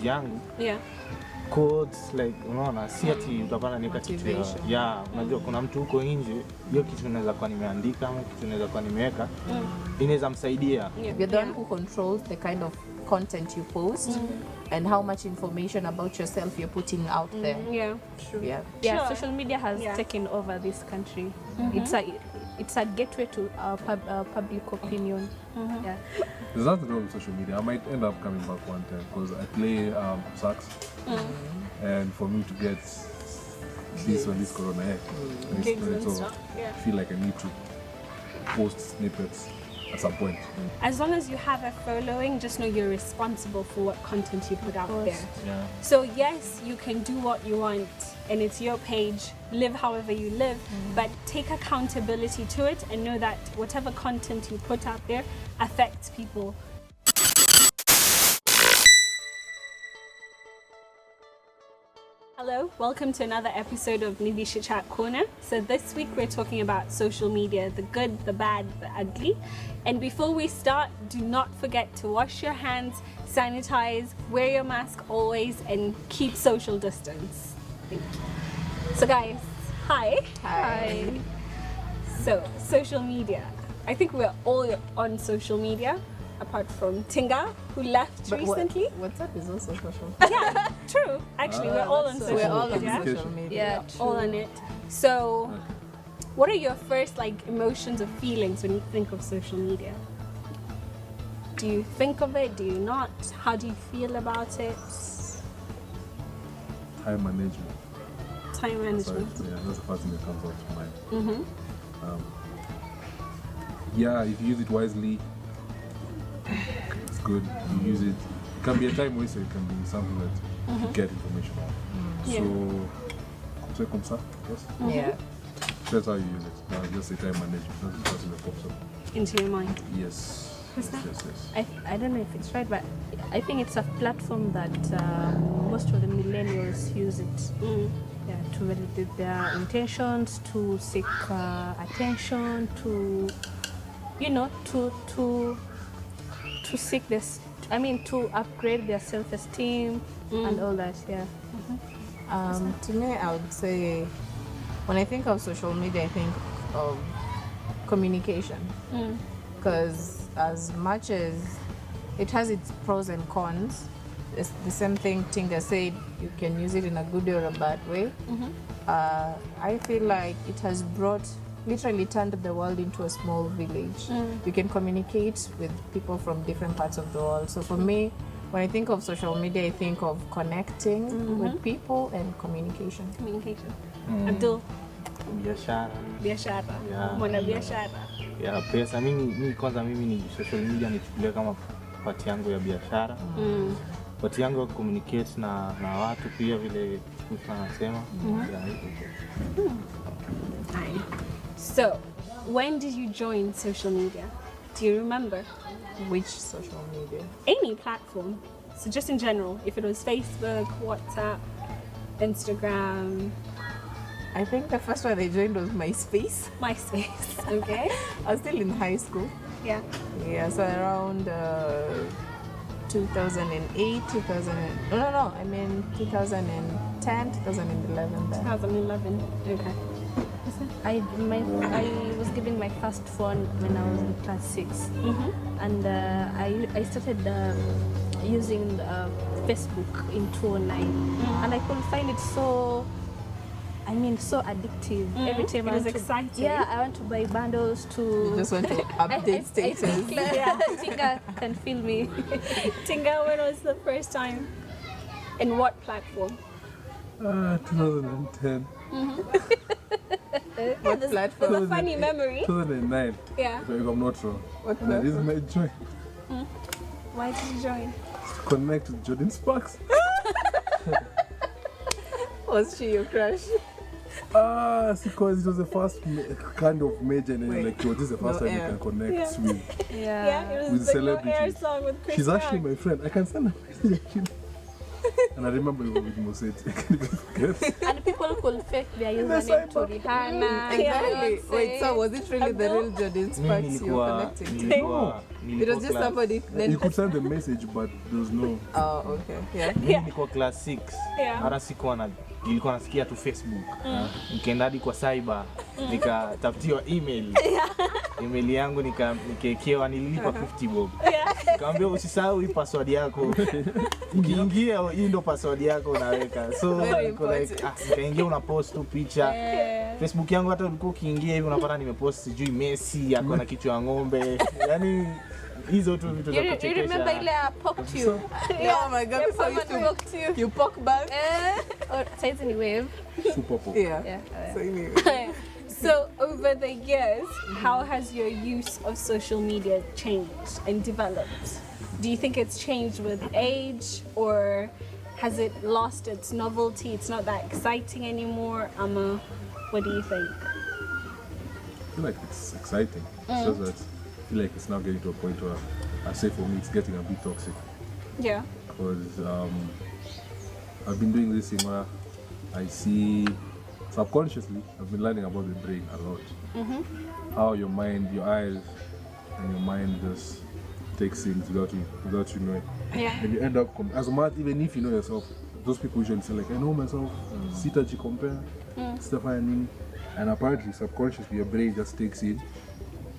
page yangu. Yeah. Quotes like unaona si ati utapana nika kitu ya unajua kuna mtu huko nje hiyo kitu inaweza kuwa nimeandika ama kitu inaweza kuwa nimeweka inaweza msaidia. You're the one who controls the kind of content you post and how much information about yourself you're putting out there. Yeah, true. Yeah, sure. Social media has taken over this country. It's a gateway to public opinion. Yeah. There's nothing wrong with social media. I might end up coming back one time because I play sax, and for me to get this when this corona so I feel like I need to post snippets at some point. As long as you have a following, just know you're responsible for what content you put out there. Yeah. So yes, you can do what you want and it's your page, live however you live, but take accountability to it and know that whatever content you put out there affects people. Hello, welcome to another episode of Nivisha Chat Corner. So this week we're talking about social media, the good, the bad, the ugly. And before we start, do not forget to wash your hands, sanitize, wear your mask always, and keep social distance. Thank you. So guys, hi. Hi. So, social media. I think we're all on social media. Apart from Tinga, who left recently. WhatsApp is also social. Yeah, true. Actually, we're all on social media. Social media. Yeah, all on it. So, what are your first emotions or feelings when you think of social media? Do you think of it? Do you not? How do you feel about it? Time management. Time management. That's the first thing that comes out to mind. If you use it wisely, it's good. You use it. It can be a time waster. It can be something that you get information on. So, comme ça, yes. Yeah. That's how you use it. Just say time management. That's the first thing that pops up into your mind. Yes. What's that? Yes. I don't know if it's right, but I think it's a platform that most of the millennials use it. Yeah, to validate their intentions, to seek attention, to to seek this. I mean, to upgrade their self-esteem and all that. Yeah. To me, I would say, when I think of social media, I think of communication. Because as much as it has its pros and cons, it's the same thing Tinga said, you can use it in a good or a bad way. I feel like it has literally turned the world into a small village. You can communicate with people from different parts of the world. So for me, when I think of social media, I think of connecting with people and communication. Abdul. Biashara. Yeah. Mwana biashara. Yeah, pesa. Mimi ni social media nichukulia kama part yangu ya biashara. Part yangu ya communicate na watu pia vile tunasema. So, when did you join social media? Do you remember? Which social media? Any platform. So just in general, if it was Facebook, WhatsApp, Instagram. I think the first one I joined was MySpace. MySpace, okay. I was still in high school. Yeah. Yeah, so around 2008, 2010, 2011 then. 2011, okay. I was given my first phone when I was in class 6, and I started using Facebook in 2009, and I could find it so addictive. Every time it was exciting. Yeah, I want to buy bundles to. You just want to update status. Yeah, Tinga can feel me. Tinga, when was the first time? In what platform? 2010. What platform? There's a funny memory. 2009. Yeah. If I'm not wrong. What and this is my join. Why did you join? To connect with Jordan Sparks. Was she your crush? Because it was the first kind of major, and this is the first time you can connect with. Yeah, it was with the celebrities. No Air song with Chris She's Brown. actually my friend. I can send her message actually. And I remember we were with Moset. I can't even forget. And people could fake their username to Rihanna. Exactly. Beyonce. Wait, so was it really the real Jordan Sparks you were connecting to? It was just somebody. You could send the message, but there was no. Oh, okay. Yeah. Mimi niko class 6. Yeah. Hata sikuwa na nilikuwa nasikia tu Facebook. Nikaenda hadi kwa cyber nikatafutiwa email. Email yangu nikaekewa nililipa 50 bob. Nikamwambia usisahau hii password yako. Ukiingia hii ndo password yako unaweka. So niko like nikaingia una post tu picha. Facebook yangu hata ulikuwa ukiingia hivi unapata nimepost sijui Messi yako na kichwa ya ng'ombe. Yaani hizo tu vitu za kuchekesha. You remember ile poked you? Oh my God, so you poke back. Or size in wave. Super pop. Yeah. So anyway. So over the years, how has your use of social media changed and developed? Do you think it's changed with age, or has it lost its novelty? It's not that exciting anymore. What do you think? I feel like it's exciting. It's just that I feel like it's now getting to a point where I say for me it's getting a bit toxic. Yeah. Because I've been doing this thing where I see subconsciously I've been learning about the brain a lot. How your mind, your eyes and your mind just takes things without you knowing. Yeah. And you end up as much, even if you know yourself, those people usually say like, I know myself, sitaji compare, stuff and apparently subconsciously your brain just takes in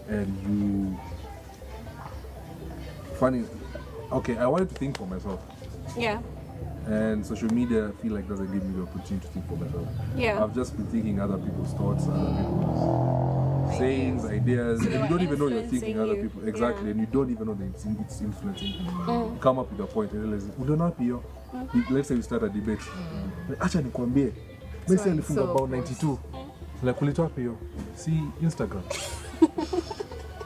and you funny. Okay, I wanted to think for myself. Yeah. And social media, I feel like doesn't give me the opportunity to think for myself. Yeah. I've just been thinking other people's thoughts, other people's sayings, ideas, and you don't even know you're thinking influencing other you. people. Exactly, and you don't even know that it's influencing you. You come up with a point and realize, we don't have here. Let's say we start a debate. Acha nikwambie, Messi alifunga about 92. Like, ulitoa wapi hiyo? See Instagram.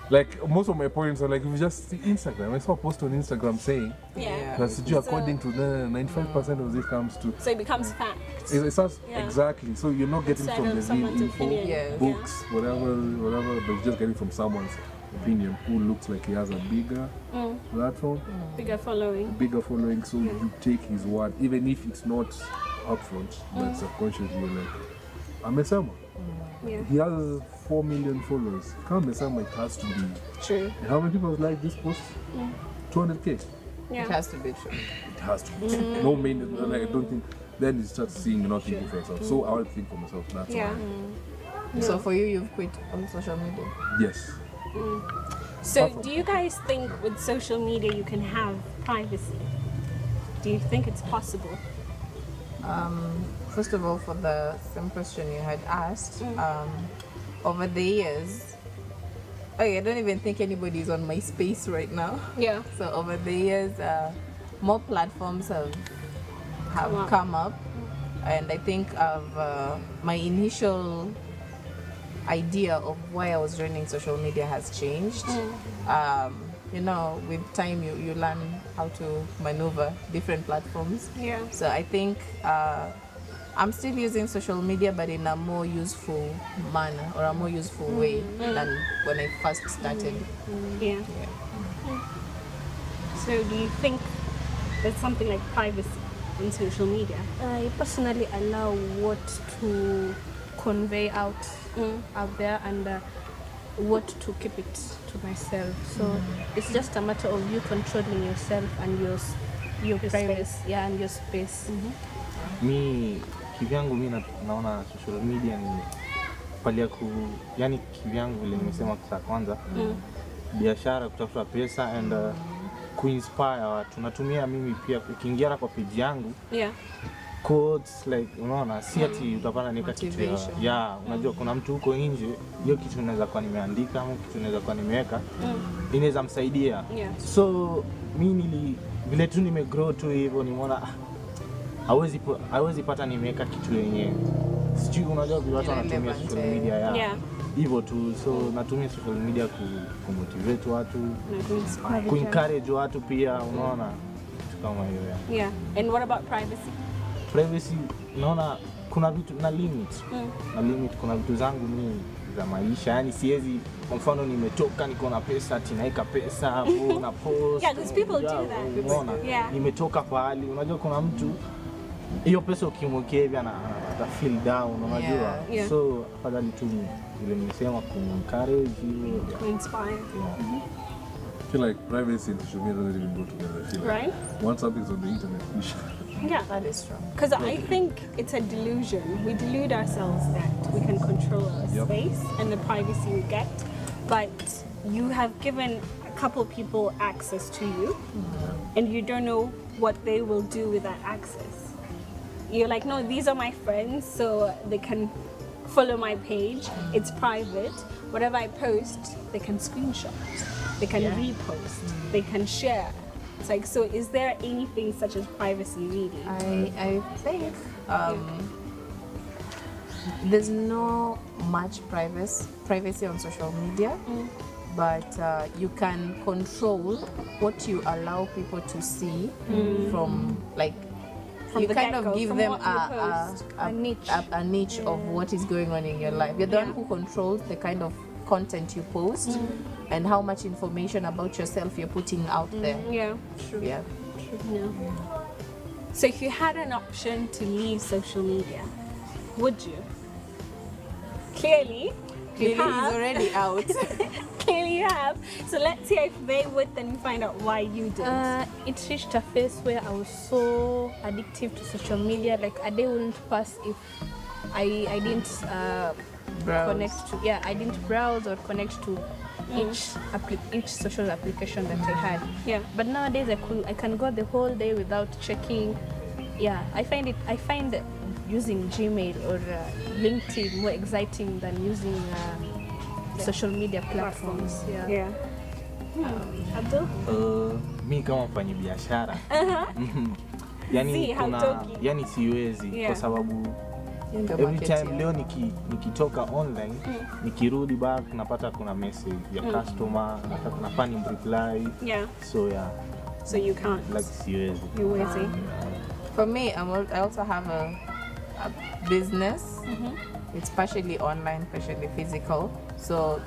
Like most of my points are like, if you just see Instagram, I saw a post on Instagram saying that according to the 95% of this comes to. So it becomes fact. It starts exactly. So you're not getting Instead from of the real someone's info, opinion. books, whatever, but you're just getting from someone's opinion who looks like he has a bigger platform, Bigger following. bigger following. So you take his word, even if it's not upfront, but subconsciously you're like, amesema. Yeah. He has 4 million followers. Come amesema, it has to be. True. And how many people like this post? 200k. Yeah. It has to be true. It has to be. No main. Like, I don't think. Then you start seeing, not thinking for yourself. So I will think for myself. That's Yeah. why. So for you, you've quit on social media. Yes. So do you guys think with social media you can have privacy? Do you think it's possible? First of all, for the same question you had asked, over the years, I don't even think anybody's on my space right now. Yeah. So over the years, more platforms have come up, and I think my initial idea of why I was joining social media has changed. You know, with time you learn how to maneuver different platforms. Yeah. So I think I'm still using social media, but in a more useful manner or a more useful way than when I first started. Yeah. So do you think there's something like privacy in social media? I personally allow what to convey out there and what to keep it to myself. So it's just a matter of you controlling yourself and your privacy, space. and your space. Mi kivyangu mi naona social media ni pali ya yani kivyangu vile nimesema kwa kwanza biashara, kutafuta pesa and kuinspire watu. Natumia mimi pia ukiingia kwa page yangu quotes like unaona si ati utapata nika kitu ya unajua kuna mtu huko nje hiyo kitu inaweza kuwa nimeandika au kitu inaweza kuwa nimeweka inaweza msaidia. So mimi vile tu nimegrow tu hivyo nimeona hawezi pata nimeweka kitu yenyewe. Sijui unajua vile watu wanatumia social media hivyo tu. So natumia social media kumotivate watu, kuencourage watu pia unaona kitu kama hiyo. Yeah. And what about privacy? Privacy naona kuna vitu na limit. Na limit kuna vitu zangu mimi za maisha. Yani siwezi kwa mfano nimetoka niko na pesa tinaika pesa hapo na post. Yeah, because people do that. Unaona? Nimetoka pahali unajua kuna mtu hiyo pesa ukimwekea hivi ata feel down unajua. So afadhali tu vile nimesema ku encourage you, to inspire. feel like privacy and social media doesn't even go together. I feel like Right? once something's on the internet, we should. Yeah. That is true. Because I think it's a delusion. We delude ourselves that we can control our Yep. space and the privacy we get, but you have given a couple people access to you, and you don't know what they will do with that access. You're like, no, these are my friends, so they can follow my page. It's private. Whatever I post, they can screenshot, they can repost, they can share. It's like, so is there anything such as privacy really? I think there's no much privacy on social media, but you can control what you allow people to see from From you the kind of get-go, give from them what you post. a niche of what is going on in your life. You're the one who controls the kind of content you post and how much information about yourself you're putting out there. Yeah, true. Yeah. Yeah. So if you had an option to leave social media, would you? Clearly, you Clearly, he's have. already out. Clearly you have. So let's hear if they would, then find out why you didn't. It reached a phase where I was so addictive to social media. Like a day wouldn't pass if I didn't connect to. Yeah, I didn't browse or connect to each social application that I had. Yeah. But nowadays I can go the whole day without checking. Yeah, I find using Gmail or LinkedIn more exciting than using social media platforms. Yeah. Abdul? Mi kama mfanyi biashara See, yani hautoki. yani siwezi kwa sababu every time leo nikitoka online nikirudi back napata kuna message ya customer nataka nafanya reply. Yeah. So you can't. Like siwezi. You're waiting. For me, I also have a business. It's partially online, partially physical. So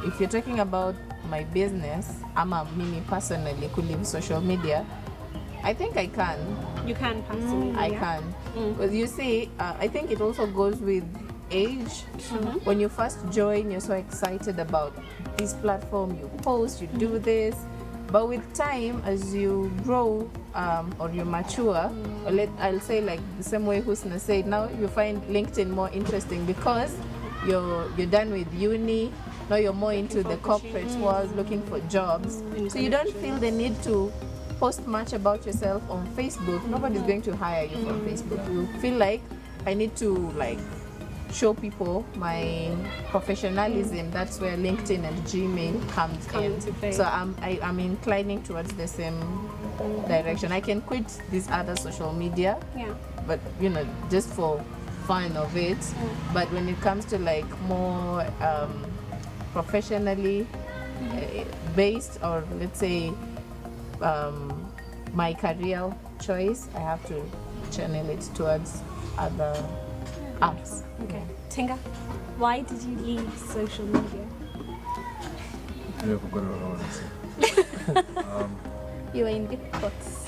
if you're talking about my business, me personally could leave social media. I think I can. You can personally. I can. But you see, I think it also goes with age. When you first join, you're so excited about this platform. You post, you do this. But with time, as you grow or you mature, I'll say like the same way Husna said, now you find LinkedIn more interesting because you're done with uni. Now you're more into the corporate world, looking for jobs. So you don't feel the need to post much about yourself on Facebook. Nobody's going to hire you from Facebook. You feel like I need to show people my professionalism. That's where LinkedIn and Gmail comes in. to play. So I'm inclining towards the same direction. I can quit this other social media, but just for fun of it. But when it comes to more professionally based, or let's say my career choice, I have to channel it towards other apps. Okay. Tinga, why did you leave social media? I forgot what I wanted to say. You were in deep thoughts.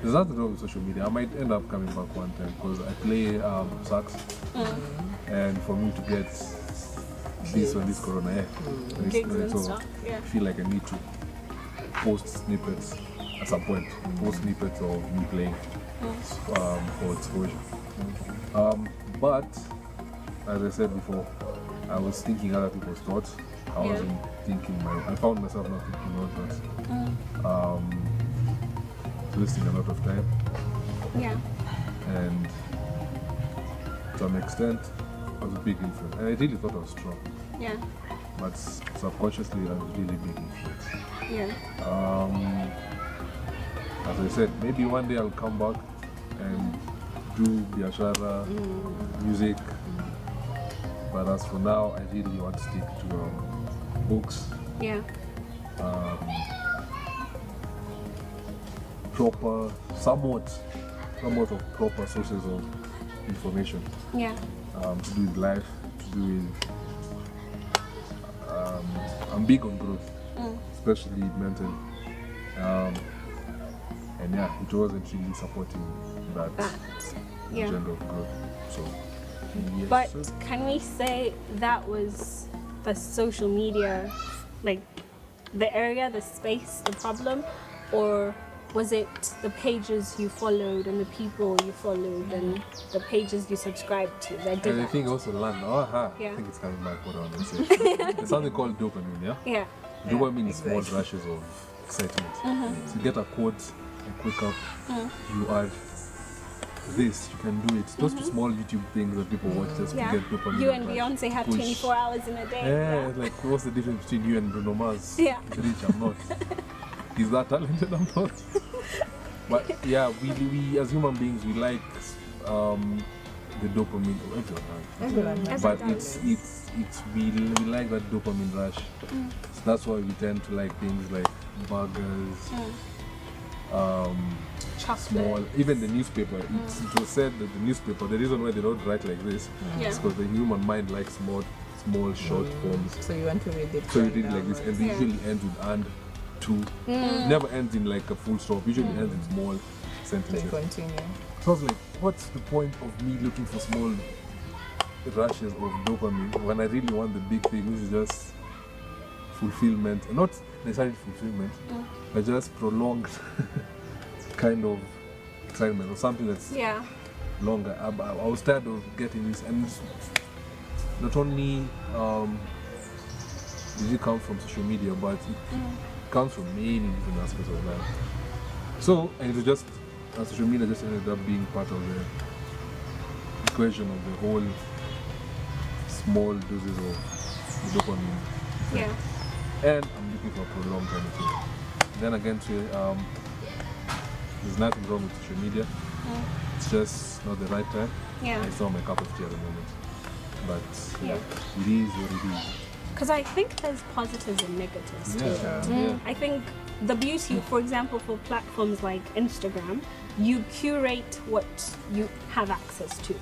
There's nothing wrong with social media. I might end up coming back one time because I play sax, and for me to get this when this corona Gigs and so stuff. Yeah. I feel like I need to post snippets at some point. Post snippets of me playing for exposure. But as I said before, I was thinking other people's thoughts. I wasn't thinking I found myself not thinking my thoughts. Wasting a lot of time. Yeah. And to an extent, I was a big influence. And I really thought I was strong. Yeah. But subconsciously, I was really big influence. Yeah. As I said, maybe one day I'll come back and do biashara, music. But as for now, I really want to stick to books. Yeah. Somewhat of proper sources of information. Yeah. To do with life, to do with. I'm big on growth, especially mentally. And it wasn't really supporting that agenda of growth. So, yes. But can we say that was the social media like the area, the space, the problem, or was it the pages you followed and the people you followed and the pages you subscribed to that did And I that? think also land. Yeah. I think it's coming back. What I want to say. There's something called dopamine. Yeah. Yeah. Dopamine is exactly. small rushes of excitement. So you get a quote, you wake up, you are this, you can do it. Those two small YouTube things that people watch just Yeah. to get dopamine. You and rush. Beyonce have Push. 24 hours in a day. Yeah, like what's the difference between you and Bruno Mars? Yeah. He's rich, I'm not. He's that talented, I'm not. But yeah, we as human beings we like the dopamine. Everyone. But it's we like that dopamine rush. So that's why we tend to like things like burgers, Chocolate. small, even the newspaper. It was said that the newspaper, the reason why they don't write like this Yeah. is because the human mind likes small short forms. So you want to read it. So you right read it like now, this, and they Yeah. usually end with and, to. It never ends in like a full stop. Usually it ends in small So you sentences. continue. So I was like, what's the point of me looking for small rushes of dopamine when I really want the big thing, which is just fulfillment, not necessarily fulfillment, but just prolonged kind of excitement or something that's Yeah. longer. I was tired of getting this, and not only did it come from social media, but it comes from many different aspects of life. So, and it was just, social media just ended up being part of the equation of the whole small doses of dopamine. Yeah. And I'm looking for a prolonged kind of thing. Then again, there's nothing wrong with social media. It's just not the right time. Yeah. It's not my cup of tea at the moment. But Yeah. it is what it is. Because I think there's positives and negatives too. Yeah. I think the beauty, for example, for platforms like Instagram, you curate what you have access to.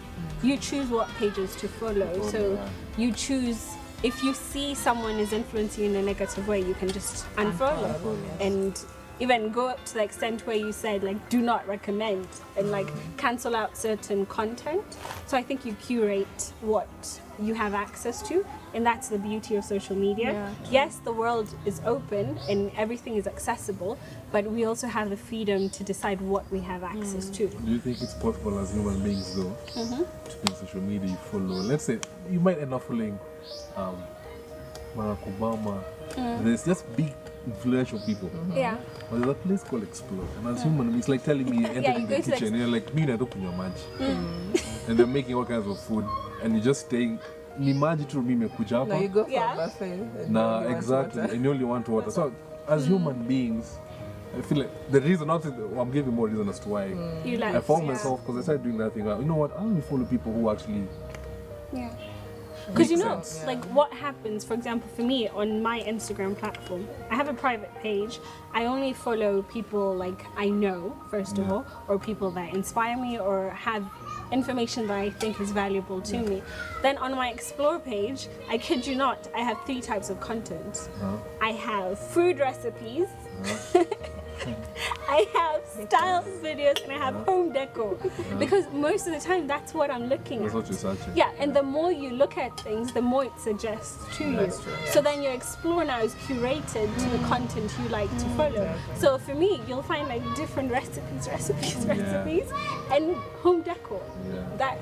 You choose what pages to follow. So you choose, if you see someone is influencing you in a negative way, you can just unfollow. And even go up to the extent where you said like do not recommend and like cancel out certain content. So I think you curate what you have access to, and that's the beauty of social media. Yeah. Yes, the world is open and everything is accessible, but we also have the freedom to decide what we have access to. Do you think it's possible as human beings though to be on social media, you follow, let's say you might end up following Barack Obama, there's just big influential people. Yeah. But there's a place called Explore, and as human, it's like telling me you're entering you go the to the kitchen and you're like, me not open your lunch. And they're making all kinds of food, and you're just staying. Ni maji tu mimi kuja No, you hapa. go for Yeah. a buffet. and Nah, you want exactly. water. And you only want water. So, as human beings, I feel like the reason, not that I'm giving more reason as to why You like I found yeah. myself, because I started doing that thing. You know what? I only follow people who actually. Yeah. Because you Makes know, sense. like what happens, for example, for me on my Instagram platform, I have a private page. I only follow people like I know, first of all, or people that inspire me or have information that I think is valuable to me. Then on my Explore page, I kid you not, I have 3 types of content. I have food recipes, I have style videos, and I have home decor. Because most of the time, that's what I'm looking That's at. what you're searching. Yeah, and the more you look at things, the more it suggests to you. That's true, So then your Explore now is curated to the content you like to follow. So for me, you'll find like different recipes, and home decor. Yeah.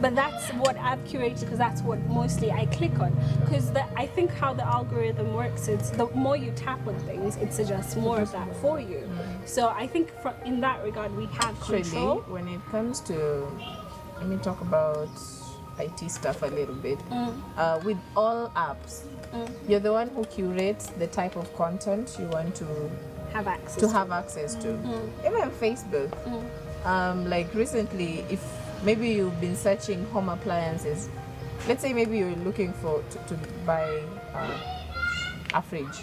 But that's what I've curated because that's what mostly I click on. Because I think how the algorithm works, it's the more you tap on things, it suggests more of that for you. So I think in that regard, we have Actually, control. when it comes to, let me talk about IT stuff a little bit. With all apps, you're the one who curates the type of content you want to Have access. have access to. Even Facebook. Like recently, if maybe you've been searching home appliances, let's say maybe you're looking to buy a fridge,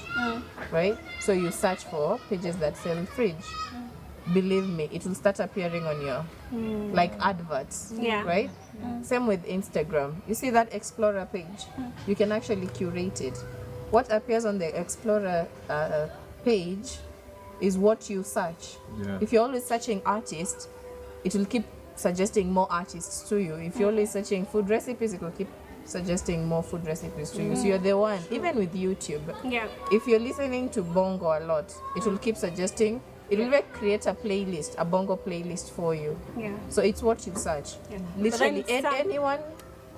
right? So you search for pages that sell fridge. Believe me, it will start appearing on your like adverts, Yeah. right? Same with Instagram. You see that Explorer page? You can actually curate it. What appears on the Explorer page is what you search. Yeah. If you're always searching artists, it will keep suggesting more artists to you. If you're always searching food recipes, it will keep suggesting more food recipes to you. So you're the one. Even with YouTube, Yeah. if you're listening to bongo a lot, it will keep suggesting. It will create a playlist, a bongo playlist for you. Yeah. So it's what you search. Yeah. Literally, But then anyone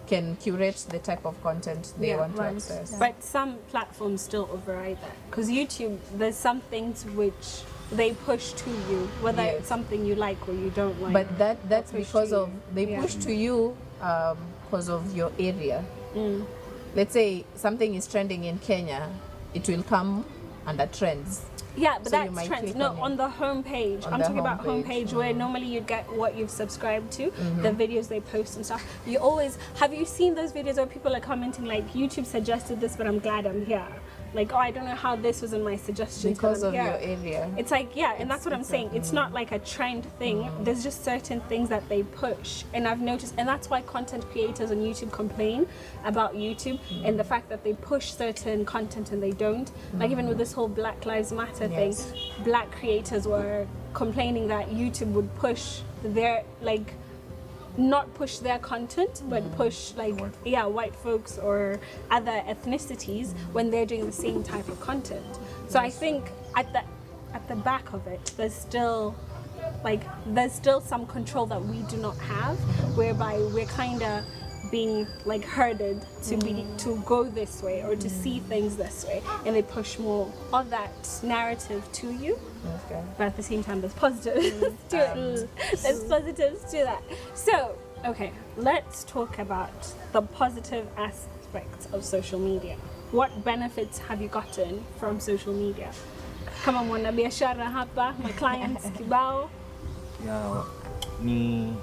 can curate the type of content they Yeah, want to right. access. But some platforms still override that. Because YouTube, there's some things which they push to you, whether Yes. it's something you like or you don't like. But that's push because to of you. they Yeah. push to you because of your area. Let's say something is trending in Kenya, it will come under trends. Yeah, but So you that's might trends. click No, on it. on the homepage. On I'm the talking about homepage. homepage where normally you get what you've subscribed to, the videos they post and stuff. You always have you seen those videos where people are commenting like YouTube suggested this, but I'm glad I'm here. Like, oh, I don't know how this was in my suggestions Because but of I'm your here. area. It's like, yeah, and that's what I'm saying. It's not like a trend thing. There's just certain things that they push. And I've noticed, and that's why content creators on YouTube complain about YouTube and the fact that they push certain content and they don't. Like even with this whole Black Lives Matter Yes. thing, Black creators were complaining that YouTube would push their, like, not push their content, but push like white folks or other ethnicities when they're doing the same type of content. So I think at the back of it, there's still some control that we do not have, whereby we're kind of being like herded to go this way or to see things this way, and they push more of that narrative to you. Okay. But at the same time, there's positives to it. There's positives to that. So, okay, let's talk about the positive aspects of social media. What benefits have you gotten from social media? Kama mwanabiashara hapa, my clients kibao. Yeah, ni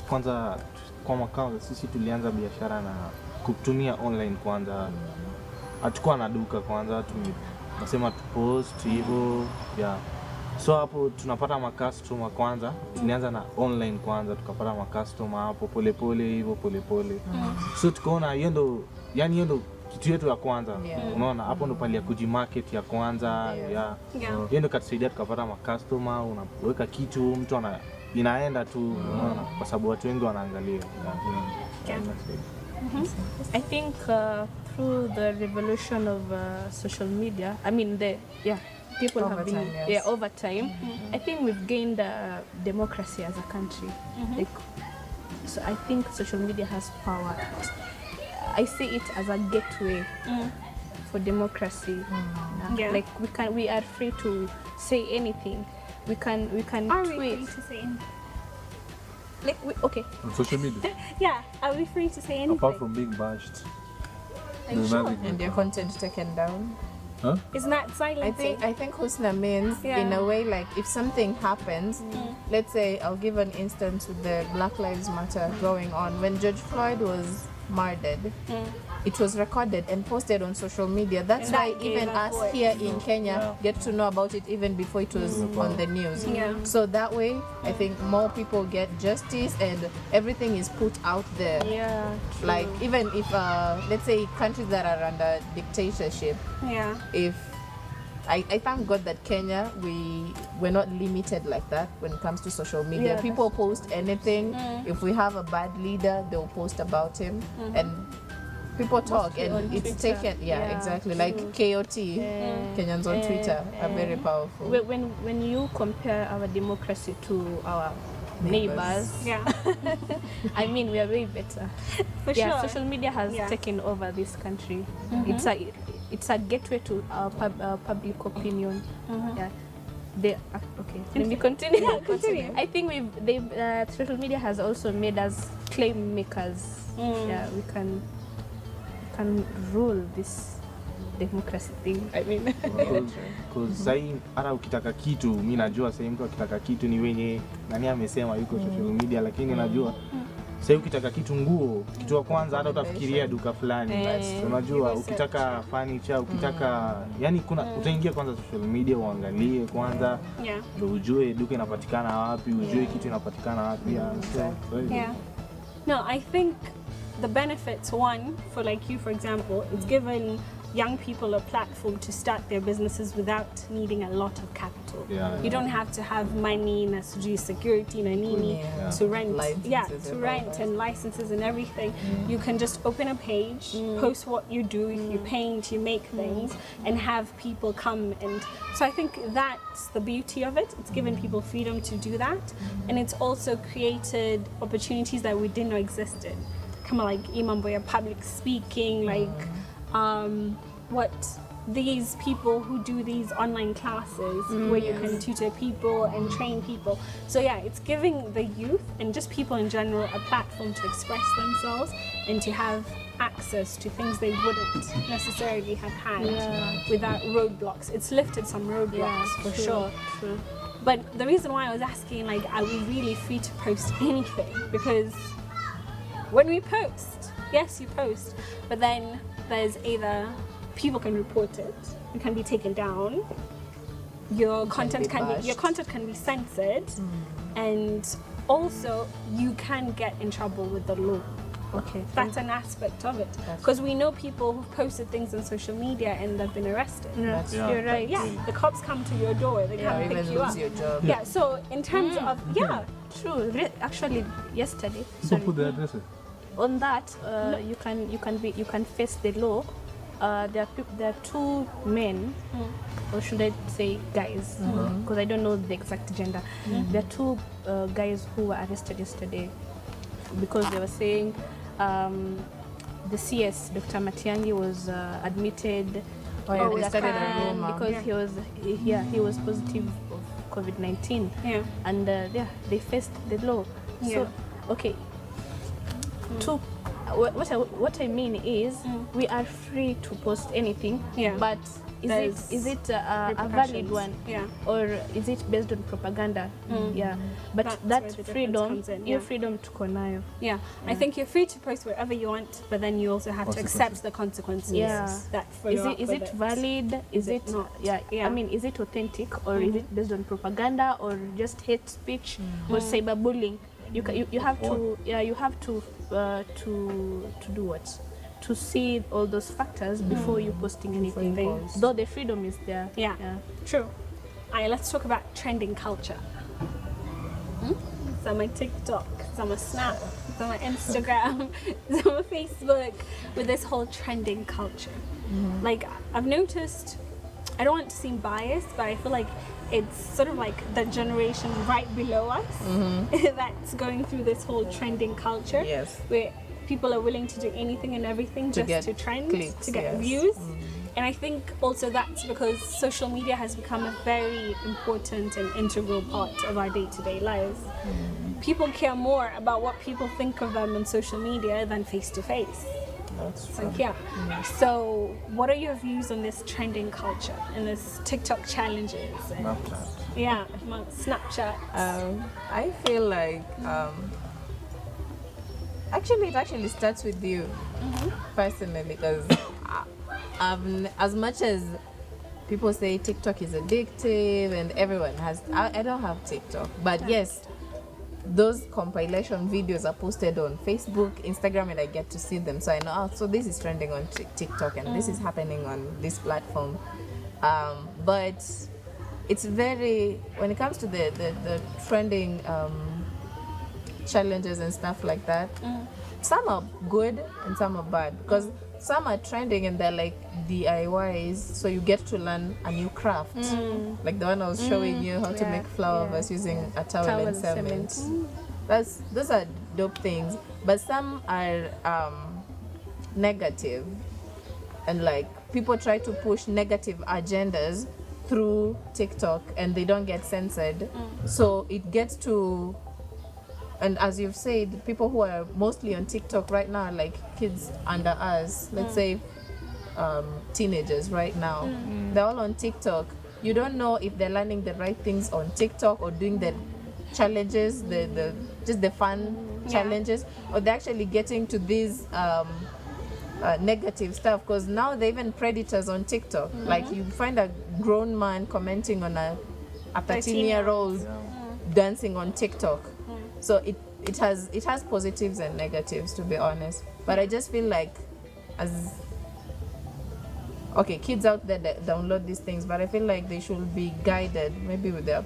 kwanza kwa mwaka sisi tulianza biashara na kutumia online kwanza. Hatukuwa na duka kwanza, tunasema tupost hivyo. Yeah. So hapo tunapata customer kwanza, tulianza na online kwanza, tukapata customer hapo polepole hivyo polepole. So tukaona hiyo ndo kitu yetu ya kwanza. Yeah. Unaona hapo ndo pale ya kujimarket ya kwanza. Yeah. Hiyo ndo katusaidia tukapata customer, unaweka kitu mtu inaenda tu, unaona, kwa sababu watu wengi wanaangalia. Yeah. I think through the revolution of social media, I mean people Over have been time, yes. over time. I think we've gained democracy as a country. Like, so I think social media has power. I see it as a gateway for democracy. Yeah. Like we are free to say anything. We can Are we tweet. free to say anything? Like okay. On social media, Yeah, are we free to say anything? apart from being bashed, Are you there's sure? nothing. And your content taken down. Huh? Isn't that silencing? I think Husna means Yeah. in a way like if something happens, let's say I'll give an instance with the Black Lives Matter going on. When George Floyd was murdered, it was recorded and posted on social media. That's And why that gave even a us voice. here in Kenya get to know about it even before it was on the news. Yeah. So that way, I think more people get justice and everything is put out there. Yeah. Like even if let's say countries that are under dictatorship, Yeah. if I thank God that Kenya we're not limited like that when it comes to social media. Yeah, People post anything. If we have a bad leader, they'll post about him and people talk Mostly on and it's Twitter. taken Yeah, exactly like KOT Kenyans on Twitter are very powerful. When you compare our democracy to our neighbors, Yeah. I mean we are way better. For Yeah, sure. social media has Yeah. taken over this country. It's a gateway to our public opinion. Yeah. Okay. Let me continue. Yeah, continue. I think social media has also made us claim makers. Yeah, we can rule this democracy thing. I mean, Because sahii hata ukitaka kitu, mimi najua sahii mtu akitaka kitu ni wenye nani amesema yuko social media, lakini najua sahii ukitaka nguo, kitu wa kwanza hata utafikiria duka fulani. Unajua ukitaka furniture, ukitaka yani utaingia kwanza social media uangalie kwanza, Yeah. ndio ujue duka inapatikana wapi, ujue kitu inapatikana wapi. Yeah. No, I think the benefits, one, for like you, for example, it's given young people a platform to start their businesses without needing a lot of capital. You don't have to have money, security, to rent. Licenses To and rent all that. and licenses and everything. You can just open a page, post what you do, if you paint, you make things, and have people come. And so I think that's the beauty of it. It's given people freedom to do that, and it's also created opportunities that we didn't know existed. Kind of like Imamboya public speaking, like what these people who do these online classes where you can tutor people and train people. So yeah, it's giving the youth and just people in general a platform to express themselves and to have access to things they wouldn't necessarily have had without roadblocks. It's lifted some roadblocks for sure. True. But the reason why I was asking, like, are we really free to post anything? Because when we post, yes, you post, but then there's either people can report it, it can be taken down, your content can be censored, and also you can get in trouble with the law. Okay. That's an aspect of it, because we know people who've posted things on social media and they've been arrested. You're right. Yeah, the cops come to your door, they come pick you up. Your job. Yeah, so in terms of True. Actually, yesterday. So put the address. On that, you can face the law. There are two men, or should I say guys, because I don't know the exact gender. There are two guys who were arrested yesterday because they were saying the CS, Dr. Matiangi, was admitted They started a rumor. because he was positive of COVID-19, and they faced the law. So okay. What I mean is, we are free to post anything, but is it a valid one, or is it based on propaganda? But that's that where the freedom, difference comes in, your freedom to nayo. I think you're free to post wherever you want, but then you also have to accept the consequences that follow up Is with it valid? Is it not? I mean, is it authentic, or is it based on propaganda, or just hate speech, or cyberbullying? You have to do what? To see all those factors before you posting anything. Though the freedom is there. True. Alright, let's talk about trending culture. Some on TikTok, some on Snap, some on Instagram, some on Facebook, with this whole trending culture. Like, I've noticed, I don't want to seem biased, but I feel like it's sort of like the generation right below us that's going through this whole trending culture. Where people are willing to do anything and everything just to trend, clicks, to get views. And I think also that's because social media has become a very important and integral part of our day-to-day lives. People care more about what people think of them on social media than face-to-face. That's true. So what are your views on this trending culture and this TikTok challenges? And Snapchat. I feel like it actually starts with you personally, because as much as people say TikTok is addictive and everyone has, I don't have TikTok, but yes, those compilation videos are posted on Facebook, Instagram, and I get to see them, so I know, so this is trending on TikTok and this is happening on this platform. But it's very, when it comes to the trending challenges and stuff like that, some are good and some are bad, because some are trending and they're like DIYs, so you get to learn a new craft, like the one I was showing you, how to make flower vase using a towel and cement. Those are dope things, but some are negative, and like people try to push negative agendas through TikTok and they don't get censored, so it gets to, and as you've said, people who are mostly on TikTok right now are like kids under us, let's say teenagers right now. They're all on TikTok. You don't know if they're learning the right things on TikTok or doing the challenges, the just the fun challenges, or they're actually getting to these negative stuff, because now they're even predators on TikTok. Like you find a grown man commenting on a 13-year-old dancing on TikTok. So it has positives and negatives, to be honest. But I just feel like, as okay, kids out there that download these things, but I feel like they should be guided, maybe with their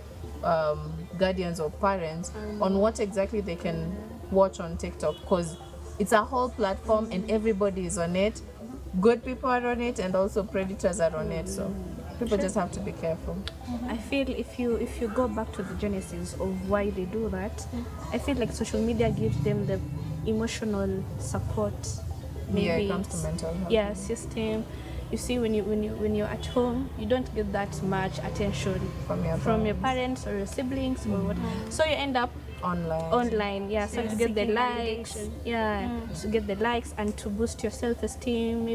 guardians or parents, on what exactly they can watch on TikTok, because it's a whole platform and everybody is on it. Good people are on it and also predators are on it, so people just have to be careful. I feel if you go back to the genesis of why they do that, I feel like social media gives them the emotional support. Maybe Yeah, it comes to mental health. Yeah, system. You see, when you're at home, you don't get that much attention From your parents or your siblings or what. So you end up online, yeah. So to get the Seeking likes, validation. yeah, to get the likes and to boost your self-esteem.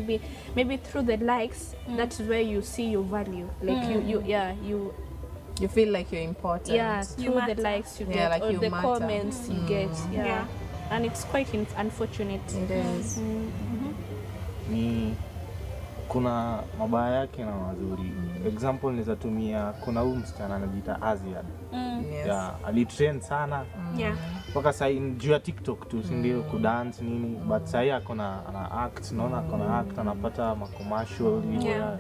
Maybe through the likes, that's where you see your value. Like You feel like you're important. yeah, through the matter. likes you Yeah, get like or you the matter. comments you get, yeah. Yeah. And it's quite unfortunate. It is. Ni kuna mabaya yake na mazuri. Example naweza tumia, kuna huyu msichana anajiita Aziad. Yes. Yeah, alitrend sana Yeah. mpaka sasa juu ya TikTok tu, si ndio, kudance nini, but sasa ana act, naona akona act, anapata ma commercial hivyo. Yeah.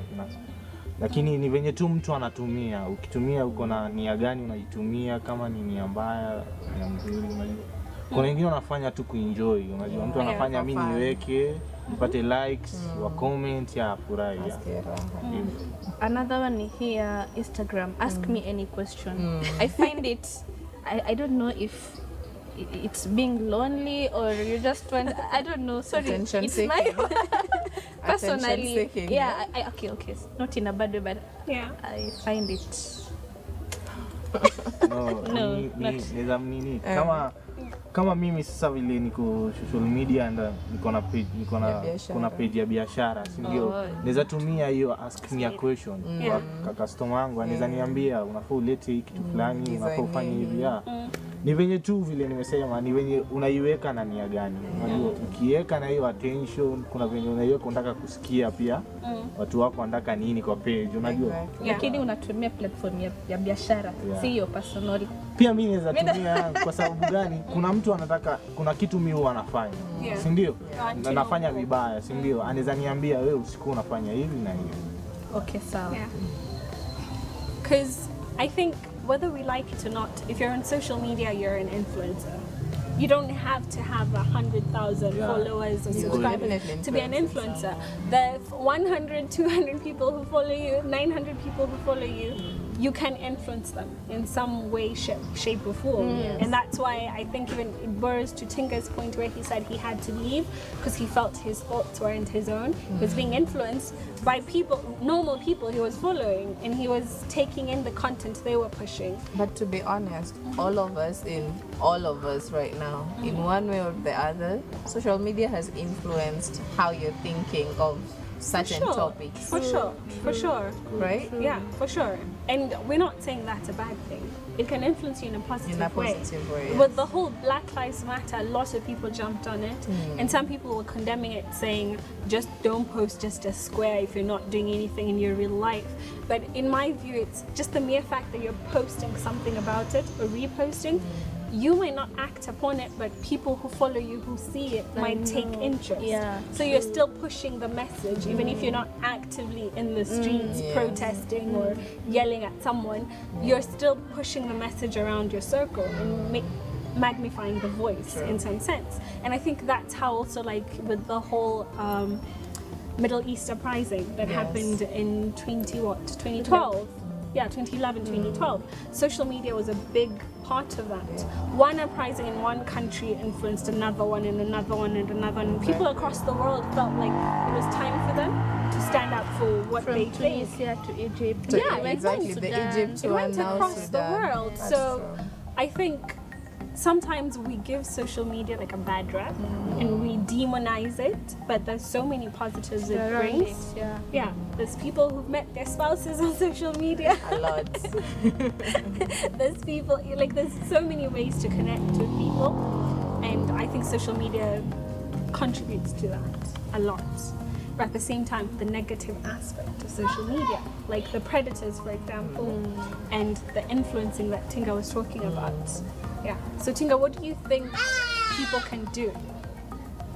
Lakini ni venye tu mtu anatumia. Ukitumia uko na nia gani unaitumia, kama ni nia mbaya, nia nzuri, unajua. Kuna wengine wanafanya tu kuenjoy, unajua. Mtu anafanya mimi niweke, nipate likes, wa comment, ya furahi. Another one here, Instagram. Ask me any question. I find it, I don't know if it's being lonely or you just want, I don't know. Sorry, Attention it's seeking. my Attention personally. seeking. Yeah, okay. Not in a bad way, but Yeah. I find it. No, not. niza nini kama mimi sasa vile niko social media and niko na page, kuna page ya biashara, si ndio? Naweza tumia hiyo ask me a question kwa customer wangu, anaweza niambia unafaa ulete hiki kitu fulani, unafaa ufanye hivi. Ni venye tu vile nimesema, ni venye unaiweka na nia gani. Unajua, ukiweka na hiyo attention, kuna venye unaiweka unataka kusikia pia watu wako wanataka nini kwa page, unajua. Lakini unatumia platform ya biashara, si hiyo personal. Pia mimi naweza tumia kwa sababu gani? Kuna mtu anataka, kuna kitu mimi huwa nafanya, si ndio? Na nafanya vibaya, si ndio? Anaweza niambia wewe usiku unafanya hivi na hivi. Okay, sawa. Yeah. Because I think whether we like it or not, if you're on social media, you're an influencer. You don't have to have 100,000 followers or subscribers to be an influencer. The 100, 200 people who follow you, 900 people who follow you, you can influence them in some way, shape or form. And that's why I think even it borrows to Tinga's point where he said he had to leave because he felt his thoughts weren't his own. He was being influenced by people, normal people he was following, and he was taking in the content they were pushing. But to be honest, all of us right now, in one way or the other, social media has influenced how you're thinking of certain topics. For sure. Right? Yeah, for sure. And we're not saying that's a bad thing. It can influence you in a positive way. Yes. With the whole Black Lives Matter, a lot of people jumped on it, and some people were condemning it, saying just don't post just a square if you're not doing anything in your real life. But in my view, it's just the mere fact that you're posting something about it or reposting. You might not act upon it, but people who follow you, who see it, might take interest. Yeah, so you're still pushing the message, even if you're not actively in the streets protesting or yelling at someone, you're still pushing the message around your circle and magnifying the voice in some sense. And I think that's how also, like with the whole Middle East uprising that happened in 2012. Yeah, 2011, 2012. Social media was a big part of that. One uprising in one country influenced another one and another one and another one. People across the world felt like it was time for them to stand up for what they think. From Tunisia to Egypt. Exactly, the Egypt It one, went now across the Sudan. world. That's So true. I think sometimes we give social media like a bad rap and we demonize it, but there's so many positives it brings. Yeah, there's people who've met their spouses on social media. A lot. There's people, like there's so many ways to connect with people, and I think social media contributes to that a lot. But at the same time, the negative aspect of social media, like the predators, for example, and the influencing that Tinga was talking about. Yeah. So Tinga, what do you think people can do?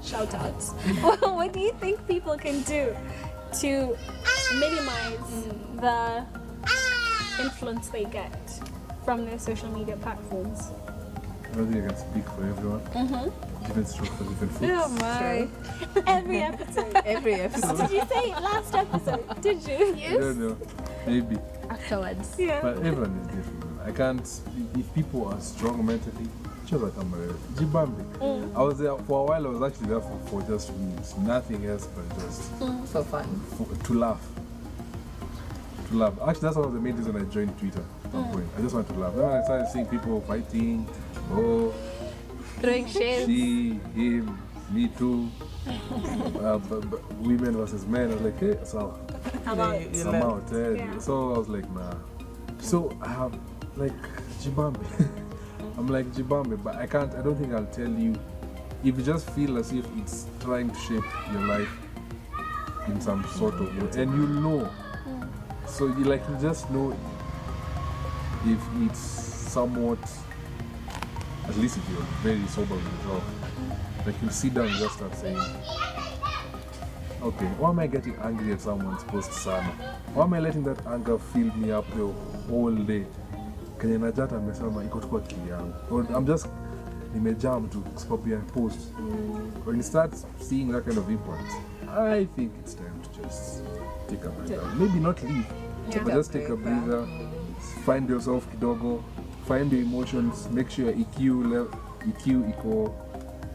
Shout outs. What do you think people can do to minimize the influence they get from their social media platforms. I don't think I can speak for everyone. Different strokes for different folks. Oh my. Every episode. Every episode. Did you say it last episode? Did you? I don't know. Maybe. Afterwards. Yeah. But everyone is different. I can't. If people are strong mentally, choose Jibambi. I was there for a while. I was actually there for just memes, nothing else but just For fun. to laugh. To laugh. Actually, that's one of the main reasons I joined Twitter. At some point. I just want to laugh. Then when I started seeing people fighting, Throwing shades. she, him, me too, women versus men. I was like, hey, so I'm out. I'm out. Yeah. So I was like, nah. So I have like Jibambi. I'm like Jibambi, but I don't think I'll tell you. If you just feel as if it's trying to shape your life in some sort of way, and you know. So you just know if it's somewhat, at least if you're very sober with yourself, like you sit down and just start saying, okay, why am I getting angry at someone's post sana? Why am I letting that anger fill me up the whole day? Kenye najata amesema iko tu kwa akili yangu. Or I'm just nimejam to copy and post. When you start seeing that kind of impact, I think it's time to just take a breather. Maybe not leave, but just take a breather. Find yourself kidogo, find your emotions, make sure EQ iko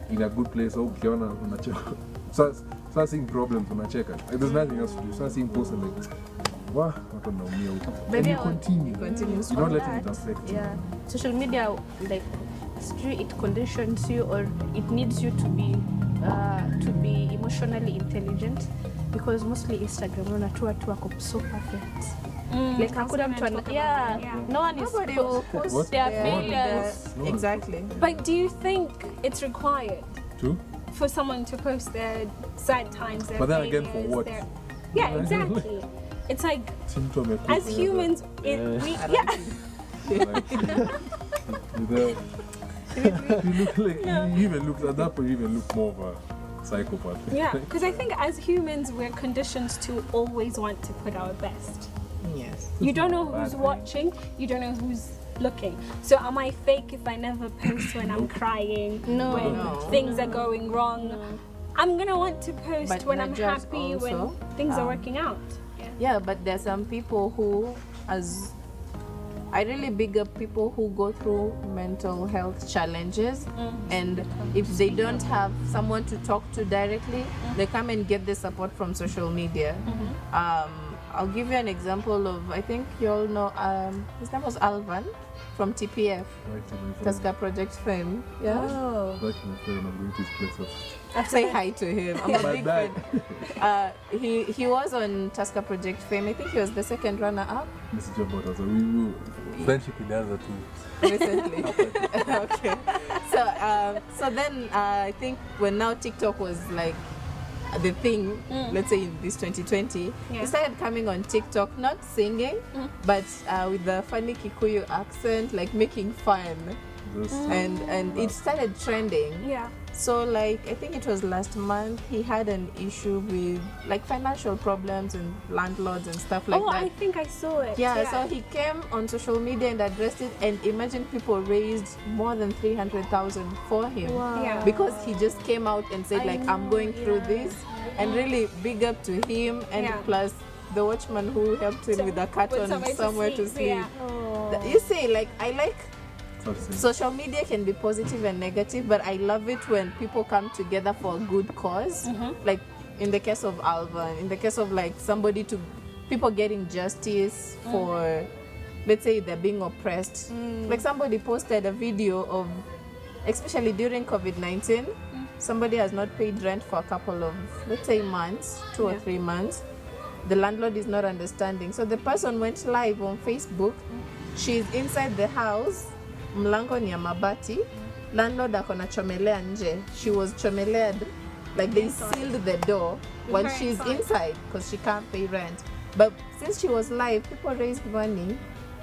in a good place. Au ukiona unacheka. Start seeing problems unacheka. Like, there's nothing else to do. Start seeing posts and like, wah, watu wanaumia huko. And you continue. You're not letting it affect you. Yeah. Social media, like, it conditions you, or it needs you to be emotionally intelligent, because mostly Instagram watu wako so perfect. Like hakuna mtu no one is Nobody will post their their failures. Exactly. But do you think it's required True. for someone to post their sad times, their But then again, for failures, what? Yeah, exactly. It's like, as humans, we you look like you even look at that point. You even look more of a psychopath. Yeah, because I think as humans we're conditioned to always want to put our best. Yes. You don't know who's watching, you don't know who's looking. So am I fake if I never post when I'm crying, when things are going wrong? I'm gonna want to post But when I'm not just happy, also, when things are working out. Yeah, but there's some people who, I really big up people who go through mental health challenges, and if they don't have someone to talk to directly, they come and get the support from social media. I'll give you an example of, I think you all know, his name was Alvan from TPF, Tusker Project fame. Yeah. Oh. Back in the phone, I'm going to his place of Say hi to him. I'm a my big bad. fan. He was on Tusker Project fame. I think he was the second runner-up Mr. Jabot, so we will friendship in the other two. recently. Okay. So then I think when now TikTok was like the thing, let's say in this 2020, he started coming on TikTok, not singing, but with the funny Kikuyu accent, like making fun. And it started trending. Yeah. So like I think it was last month he had an issue with like financial problems and landlords and stuff like that. I think I saw it. Yeah, so he came on social media and addressed it, and imagine people raised more than 300,000 for him. Wow. Yeah. Because he just came out and said like I'm going through this, and really big up to him, and plus the watchman who helped him with the carton somewhere to sleep. Yeah. You see, like I like social media can be positive and negative, but I love it when people come together for a good cause. Like in the case of Alvan, in the case of like people getting justice for, let's say they're being oppressed. Like somebody posted a video of, especially during COVID-19, somebody has not paid rent for a couple of, let's say, months, 2 or 3 months. The landlord is not understanding. So the person went live on Facebook. She's inside the house. Mlango ni ya mabati. Landlord akona chomelea nje. She was chomelead. Like they sealed the door while she's inside because she can't pay rent. But since she was live, people raised money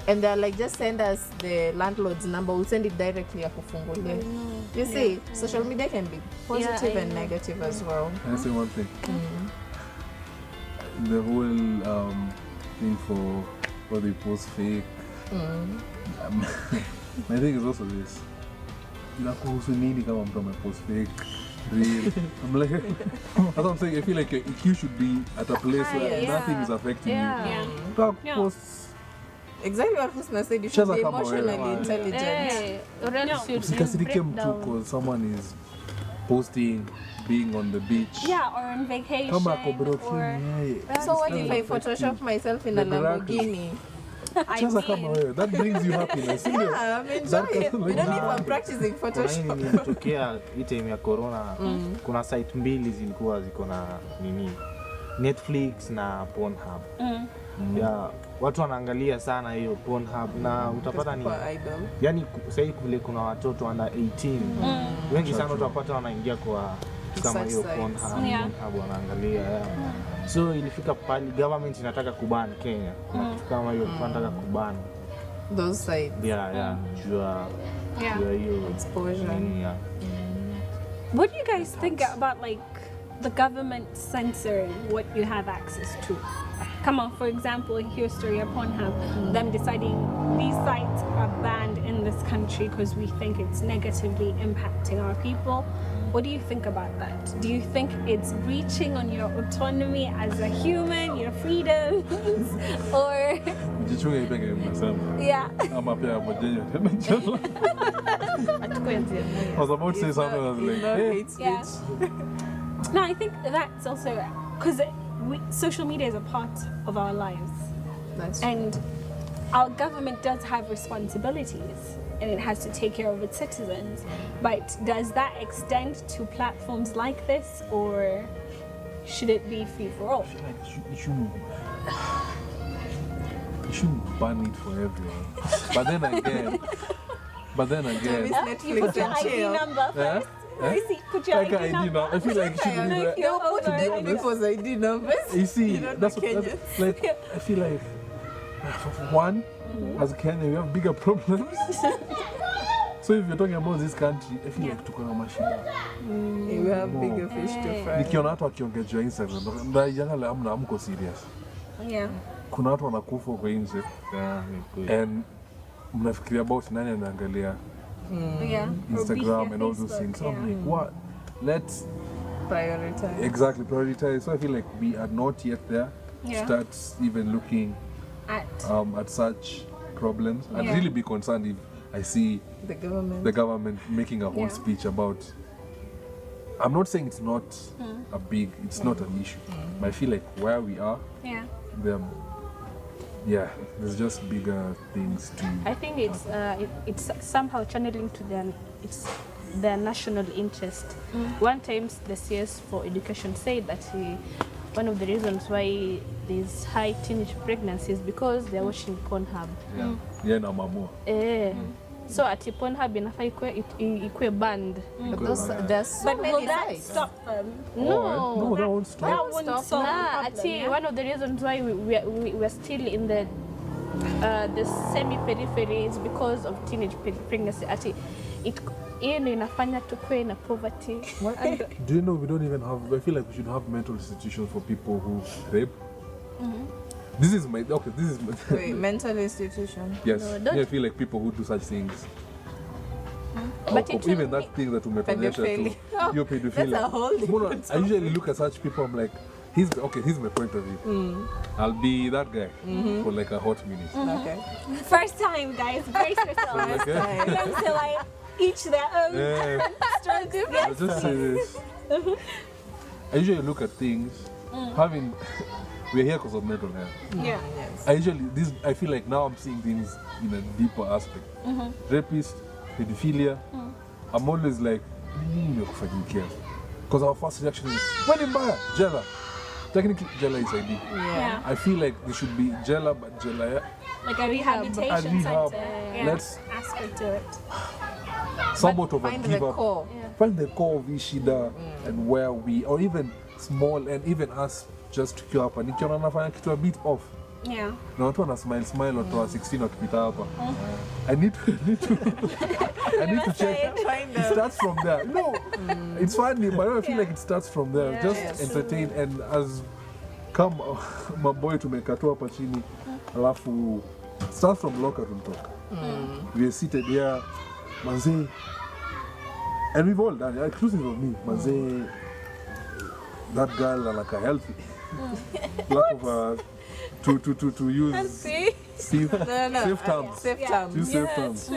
and they're like, just send us the landlord's number. We'll send it directly akufungulie. You see, social media can be positive and negative as well. Can I say one thing? the whole thing for what they post fake. My thing is also this. Inakuhusu nini kama mtu amepost fake, real? I'm like, that's what I'm saying. I feel like you should be at a place where nothing is affecting you. Posts. Exactly what Husna said. You should be emotionally intelligent. Usikasirike mtu because someone is posting being on the beach. Yeah, or on vacation. Kama ako broken. So what if I Photoshop myself in a Lamborghini? Cheza kama wewe. That brings you happiness. Yeah, I'm enjoying it. You don't even practicing Photoshop. Ilitokea hii time ya corona, kuna site mbili zilikuwa ziko na nini, Netflix na Pornhub. Yeah, watu wanaangalia sana hiyo Pornhub na utapata ni yani sasa hivi kuna watoto under 18 wengi sana utapata wanaingia kwa kama hiyo Pornhub wanaangalia. So ilifika pale government inataka kuban Kenya. Kuna kitu kama hiyo tunataka kuban those sites. Yeah. Hiyo exposure. What do you guys think about like the government censoring what you have access to? Come on, for example, here's story of Pornhub, them deciding these sites are banned in this country because we think it's negatively impacting our people. What do you think about that? Do you think it's reaching on your autonomy as a human, your freedoms, or? Yeah. I was about to say something. I was like, hey. Yeah. No, I think that's also because social media is a part of our lives. And our government does have responsibilities and it has to take care of its citizens. But does that extend to platforms like this, or should it be free for all? I feel like you shouldn't ban it for everyone. But then again, You put your ID number first. Put your ID number. I feel like you should be like, Put dead people's ID numbers. You see, that's like, I feel like, one, as Kenya, we have bigger problems. So if you're talking about this country, I feel like tuko na mashida. We have bigger fish to fry. Nikiona watu wakiongea Instagram, ndio amna amko serious. Yeah. Kuna watu wanakufa kwa nje. And mnafikiria about nani anaangalia Instagram and all those things. So I'm like, what? Let's prioritize. Exactly, prioritize. So I feel like we are not yet there to start even looking at such problems. I'd really be concerned if I see the government making a whole speech about. I'm not saying it's not it's not an issue, but I feel like where we are, there's just bigger things to. I think it's somehow channeling to their national interest. One time the CS for Education said that one of the reasons why there's high teenage pregnancies because they're watching Pornhub. Na mamua. So at Pornhub inafaa ikue banned. But will that stop them? No, that won't stop. That won't solve the problem. One of the reasons why we're still in the semi-periphery is because of teenage pregnancy. Inafanya tukue na poverty. Do you know we don't even have? I feel like we should have mental institutions for people who rape. This is my Wait, mental institution. Yes, I feel like people who do such things. But even that thing that pedophilia. You're pedophilia. That's a whole different I usually look at such people. I'm like, here's my point of view. I'll be that guy for like a hot minute. Okay. First time, guys, brace yourselves. Them to like each their own strokes. I'll just say this. I usually look at things having. We're here because of mental health. Yeah. Yes. I feel like now I'm seeing things in a deeper aspect. Rapist, pedophilia. I'm always like, because our first reaction is, when in Baya, Jella. Technically, Jella is ID. Yeah. I feel like there should be Jella, but Jella. Like a rehabilitation center. Let's aspect to it. Somewhat of a Find give the up. core. Find the core of Ishida and where we, or even small, and even us just to queue up. And nikiona nafanya kitu a bit off. Yeah. Na watu wana smile watu wa 16 wakipita hapa. I need to check. It starts from there. No, it's funny, but I feel like it starts from there. Just entertain, and as kama maboy tumekatua hapa chini alafu start from locker room talk. We are seated here manze, and we've all done it, inclusive of me. Manze, that girl anaka healthy. Lack of to use safe terms. Safe terms. Use safe terms.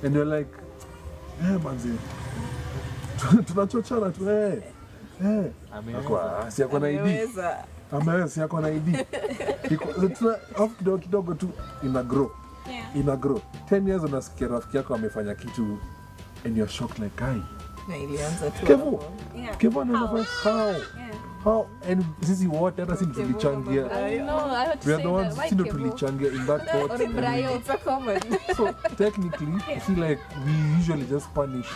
And you're like, manze, tunachochana tu si yako na ID. Si yako na ID. Kidogo tu ina grow. Ina grow. 10 years unasikia rafiki yako amefanya kitu and you're shocked like, guy. Na ilianza tu. Kevo anafanya how and sisi wote hata sisi tulichangia. I know, I had to We are say the ones that. sisi tulichangia in that thought. It's a common. So technically, I feel like we usually just punish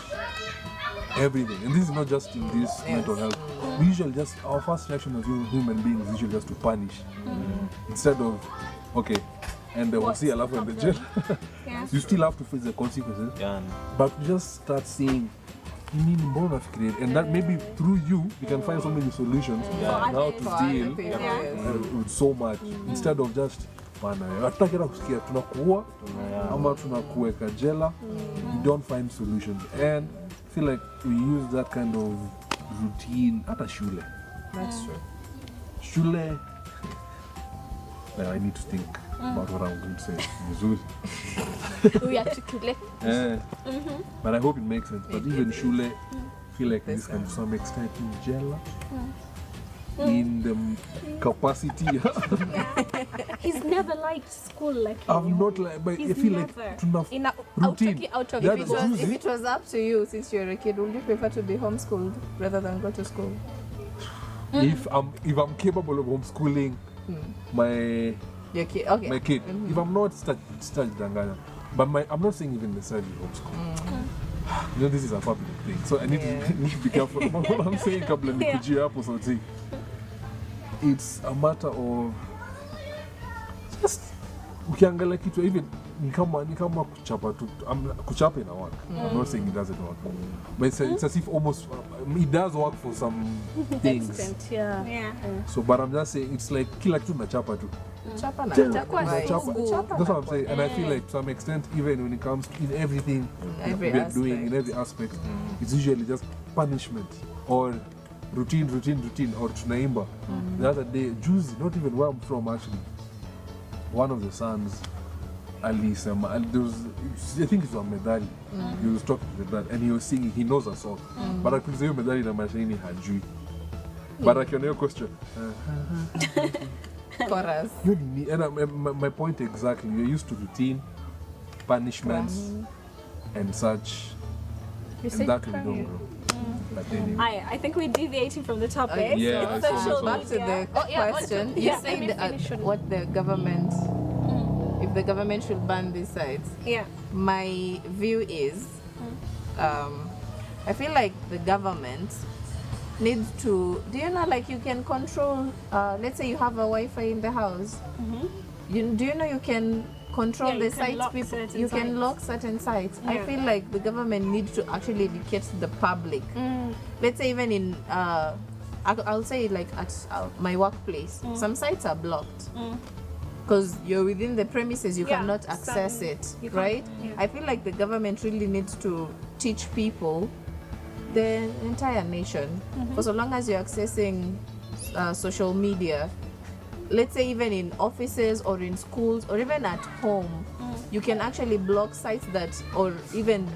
everything, and this is not just in this mental health. We usually just, our first reaction as human beings is usually just to punish instead of okay, and we'll see a lot in the jail. You still have to face the consequences, but just start seeing and that maybe through you can find so many solutions on how to deal with so much instead of just hatutaki kusikia tunakuua ama tunakuweka jela. You don't find solutions, and I feel like we use that kind of routine hata shule. That's true. Shule, I need to think about what I'm going to say. Vizuri. We articulate. But I hope it makes sense. But even shule, I feel like this can to some extent in jela. In the capacity. He's never liked school like I've not like, but I feel like tuna routine. Out of That it. If it was up to you, since you're a kid, would you prefer to be homeschooled rather than go to school? If I'm capable of homeschooling my Your kid, okay. my kid, if I'm not danganya, but I'm not saying even necessarily homeschool. You know, this is a public thing, so I need to be careful about what I'm saying. Kabla nikujia hapo so see. It's a matter of just ukiangalia kitu even ni kama kuchapa tu, kuchapa ina work. I'm not saying it doesn't work, but it's as if almost it does work for some things. Extent, So but I'm just saying it's like kila kitu nachapa tu. Chapa na That's chapa. what I'm saying, and I feel like to some extent, even when it comes to in everything Every we are doing, in aspect. every aspect, it's usually just punishment or routine, or tunaimba. The other day, Juicy, not even where I'm from actually, one of the sons, Alice, there was, I think it was a medali. He was talking to the dad and he was singing, he knows a song. But I could say medali na mashini hajui. But I can hear question. Chorus. And my point exactly, you're used to routine, punishments, and such, and that will don't grow. But anyway. I think we're deviating from the topic. Yeah, So I saw social Back to media. the question. You said what the government, if the government should ban these sites. Yeah. My view is, I feel like the government needs to, do you know, like you can control, let's say you have a Wi-Fi in the house. Do you know you can control the sites people, you can lock certain sites. I feel like the government needs to actually educate the public. Let's say even in, I'll say like at my workplace, some sites are blocked. Because you're within the premises, you cannot access it, right? I feel like the government really needs to teach people, the entire nation, for so long as you're accessing social media, let's say even in offices or in schools or even at home, you can actually block sites that, or even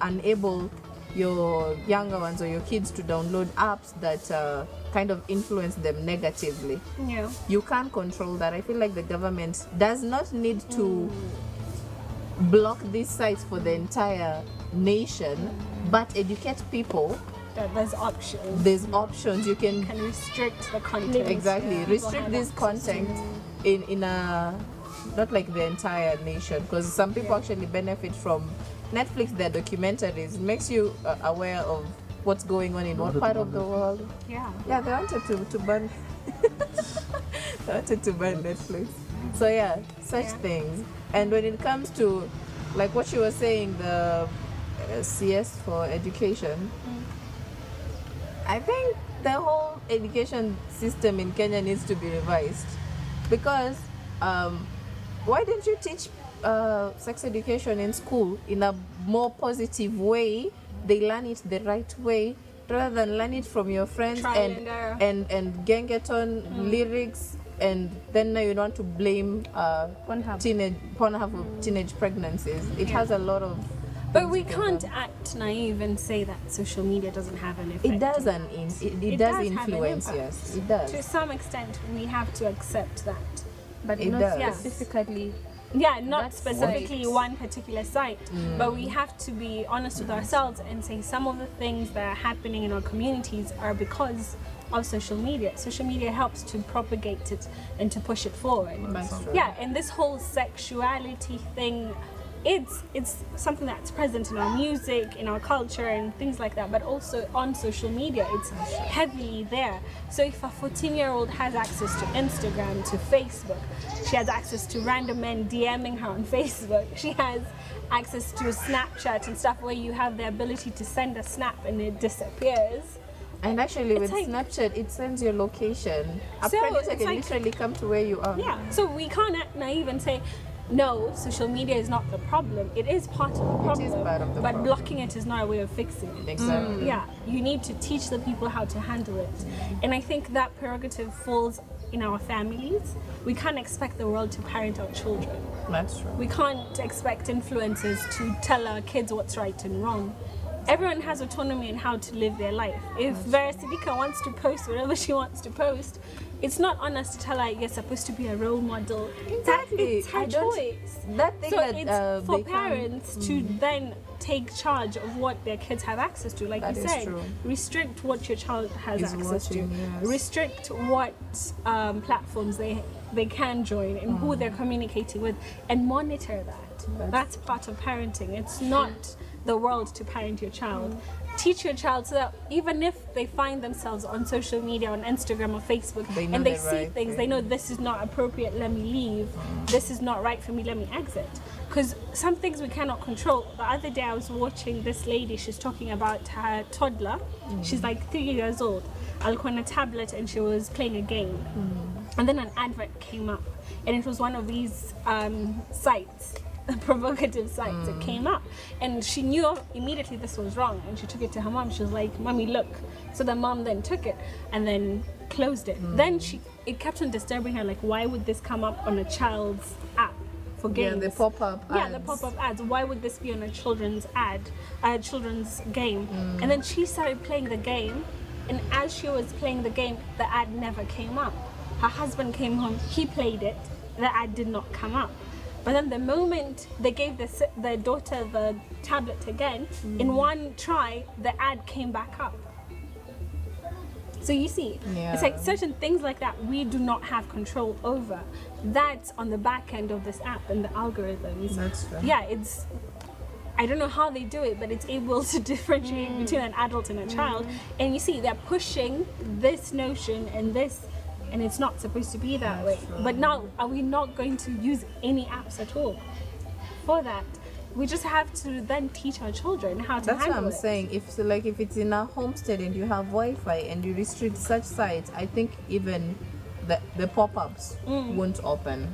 enable your younger ones or your kids to download apps that kind of influence them negatively. Yeah. You can't control that. I feel like the government does not need to block these sites for the entire nation, but educate people. There's options. There's options. You can Restrict the content. exactly restrict this content in a, not like the entire nation, because some people actually benefit from Netflix, their documentaries. It makes you aware of what's going on in what part of the world. Yeah. Yeah, they wanted to ban they wanted to ban Netflix. So yeah, such things. And when it comes to like what you were saying, the CS for education, I think the whole education system in Kenya needs to be revised because why don't you teach sex education in school in a more positive way? They learn it the right way rather than learn it from your friends and gengeton lyrics, and then now you want to blame Pornhub of teenage pregnancies. It has a lot of. But we can't act naive and say that social media doesn't have an effect. It does does influence, have an yes, it does. To some extent, we have to accept that. But It not does. specifically. Yeah, not That's specifically right. one particular site, but we have to be honest with ourselves and say some of the things that are happening in our communities are because of social media. Social media helps to propagate it and to push it forward. That's true. Yeah, and this whole sexuality thing, it's something that's present in our music, in our culture and things like that, but also on social media it's heavily there. So if a 14-year-old has access to Instagram, to Facebook, she has access to random men DMing her on Facebook, she has access to Snapchat and stuff where you have the ability to send a snap and it disappears. And actually with It's like- Snapchat, it sends your location. A So predator it's can like- literally come to where you are. Yeah, so we can't act naive and say, no, social media is not the problem. It is part of the problem, is part of the but problem. blocking it is not a way of fixing it. Exactly. Yeah, you need to teach the people how to handle it. And I think that prerogative falls in our families. We can't expect the world to parent our children. That's true. We can't expect influencers to tell our kids what's right and wrong. Everyone has autonomy in how to live their life. If Vera Sidika wants to post whatever she wants to post, it's not on us to tell her you're supposed to be a role model. Exactly. It's her I don't- choice. That thing So that it's for they can't- parents to then take charge of what their kids have access to. Like That you is said, true. restrict what your child has Is access watching, to. yes. Restrict what platforms they can join and who they're communicating with, and monitor that. That's part of parenting. It's not the world to parent your child. Teach your child so that even if they find themselves on social media, on Instagram or Facebook, They know and they the see right things, they thing. know this is not appropriate, let me leave. This is not right for me, let me exit. Because some things we cannot control. The other day I was watching this lady, she's talking about her toddler. She's like 3 years old. Alikuwa on a tablet and she was playing a game. And then an advert came up. And it was one of these sites, provocative sites that came up. And she knew immediately this was wrong. And she took it to her mom. She was like, Mommy, look. So the mom then took it and then closed it. Then it kept on disturbing her, like, why would this come up on a child's app for games? Yeah, the pop-up Yeah, ads. the pop-up ads. Why would this be on a children's children's game? And then she started playing the game, and as she was playing the game, the ad never came up. Her husband came home, he played it, the ad did not come up. But then the moment they gave the daughter the tablet again, in one try, the ad came back up. So you see, it's like certain things like that we do not have control over. That's on the back end of this app and the algorithms. That's true. Yeah, I don't know how they do it, but it's able to differentiate between an adult and a child. And you see, they're pushing this notion and this, and it's not supposed to be that way. But now, are we not going to use any apps at all for that? We just have to then teach our children how to That's what handle I'm it. saying. If it's in a homestead and you have Wi-Fi and you restrict such sites, I think even the pop-ups won't open.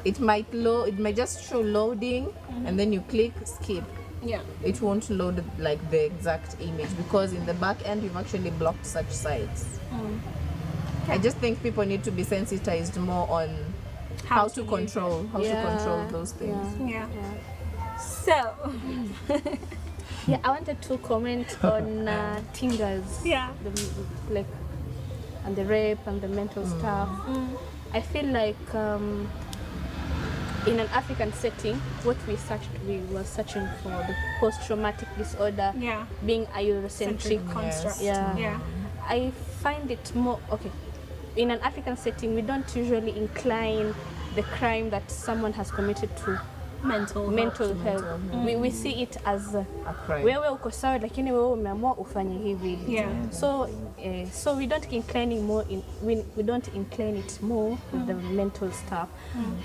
It might just show loading, and then you click skip. Yeah. It won't load like the exact image because in the back end you've actually blocked such sites. I just think people need to be sensitized more on how to use control those things. Yeah. So, Yeah, I wanted to comment on Tingers. yeah. And the rape and the mental stuff. I feel like in an African setting, what we were searching for the post-traumatic disorder, Yeah. being a Eurocentric Centric construct. Yeah. I find it more okay. In an African setting, we don't usually incline the crime that someone has committed to Mental health. We see it as A crime. wewe uko sawa lakini wewe umeamua ufanye hivi. Yeah. So we don't incline more we don't incline it more with the mental stuff.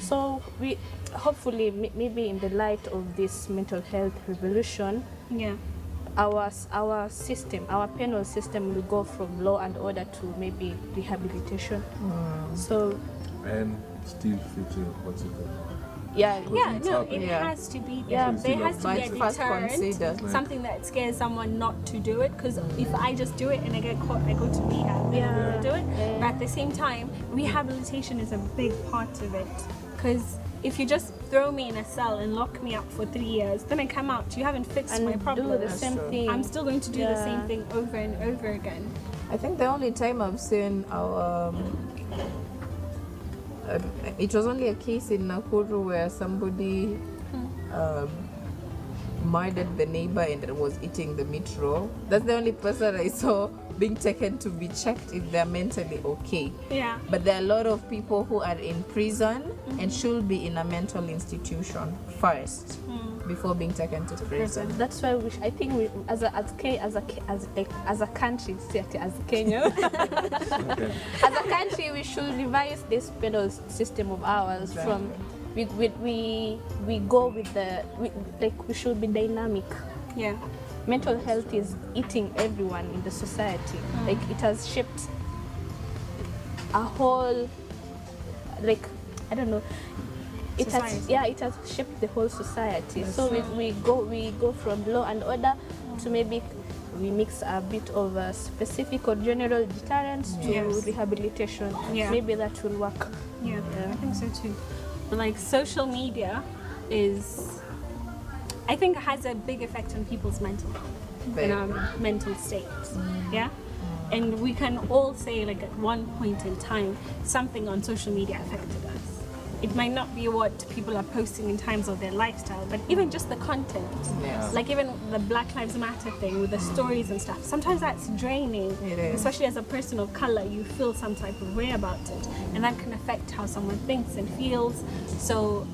So we hopefully maybe in the light of this mental health revolution, Yeah. our system, our penal system will go from law and order to maybe rehabilitation. So And still future consequences. yeah, Yeah, it's no, happening. it Yeah. has to be Yeah, there. There has to be a But first consider. deterrent, something that scares someone not to do it. Because if I just do it and I get caught, I go to rehab, then I Yeah. won't do it. Yeah. But at the same time, rehabilitation is a big part of it. Because if you just throw me in a cell and lock me up for 3 years, then I come out, you haven't fixed and my problem. do the same true. thing. I'm still going to do the same Yeah. thing over and over again. I think the only time I've seen it was only a case in Nakuru where somebody murdered the neighbor and was eating the meat raw. That's the only person I saw being taken to be checked if they're mentally okay. Yeah. But there are a lot of people who are in prison and should be in a mental institution first before being taken to prison. That's why I think we, as a country, as Kenya, as a country, we should revise this penal system of ours. Right. From we go with we should be dynamic. Yeah. Mental health is eating everyone in the society. Like it has shaped a whole, like I don't know. It Society. it has shaped the whole society. That's So true. we go from law and order to maybe we mix a bit of a specific or general deterrence to Yes. rehabilitation. Yeah. Maybe that will work. Yeah, I think so too. Like social media I think has a big effect on people's mental health and our mental state. Yeah? And we can all say like at one point in time something on social media affected us. It might not be what people are posting in terms of their lifestyle, but even just the content. Yes. Like even the Black Lives Matter thing with the stories and stuff. Sometimes that's draining. It is. Especially as a person of color, you feel some type of way about it. And that can affect how someone thinks and feels. So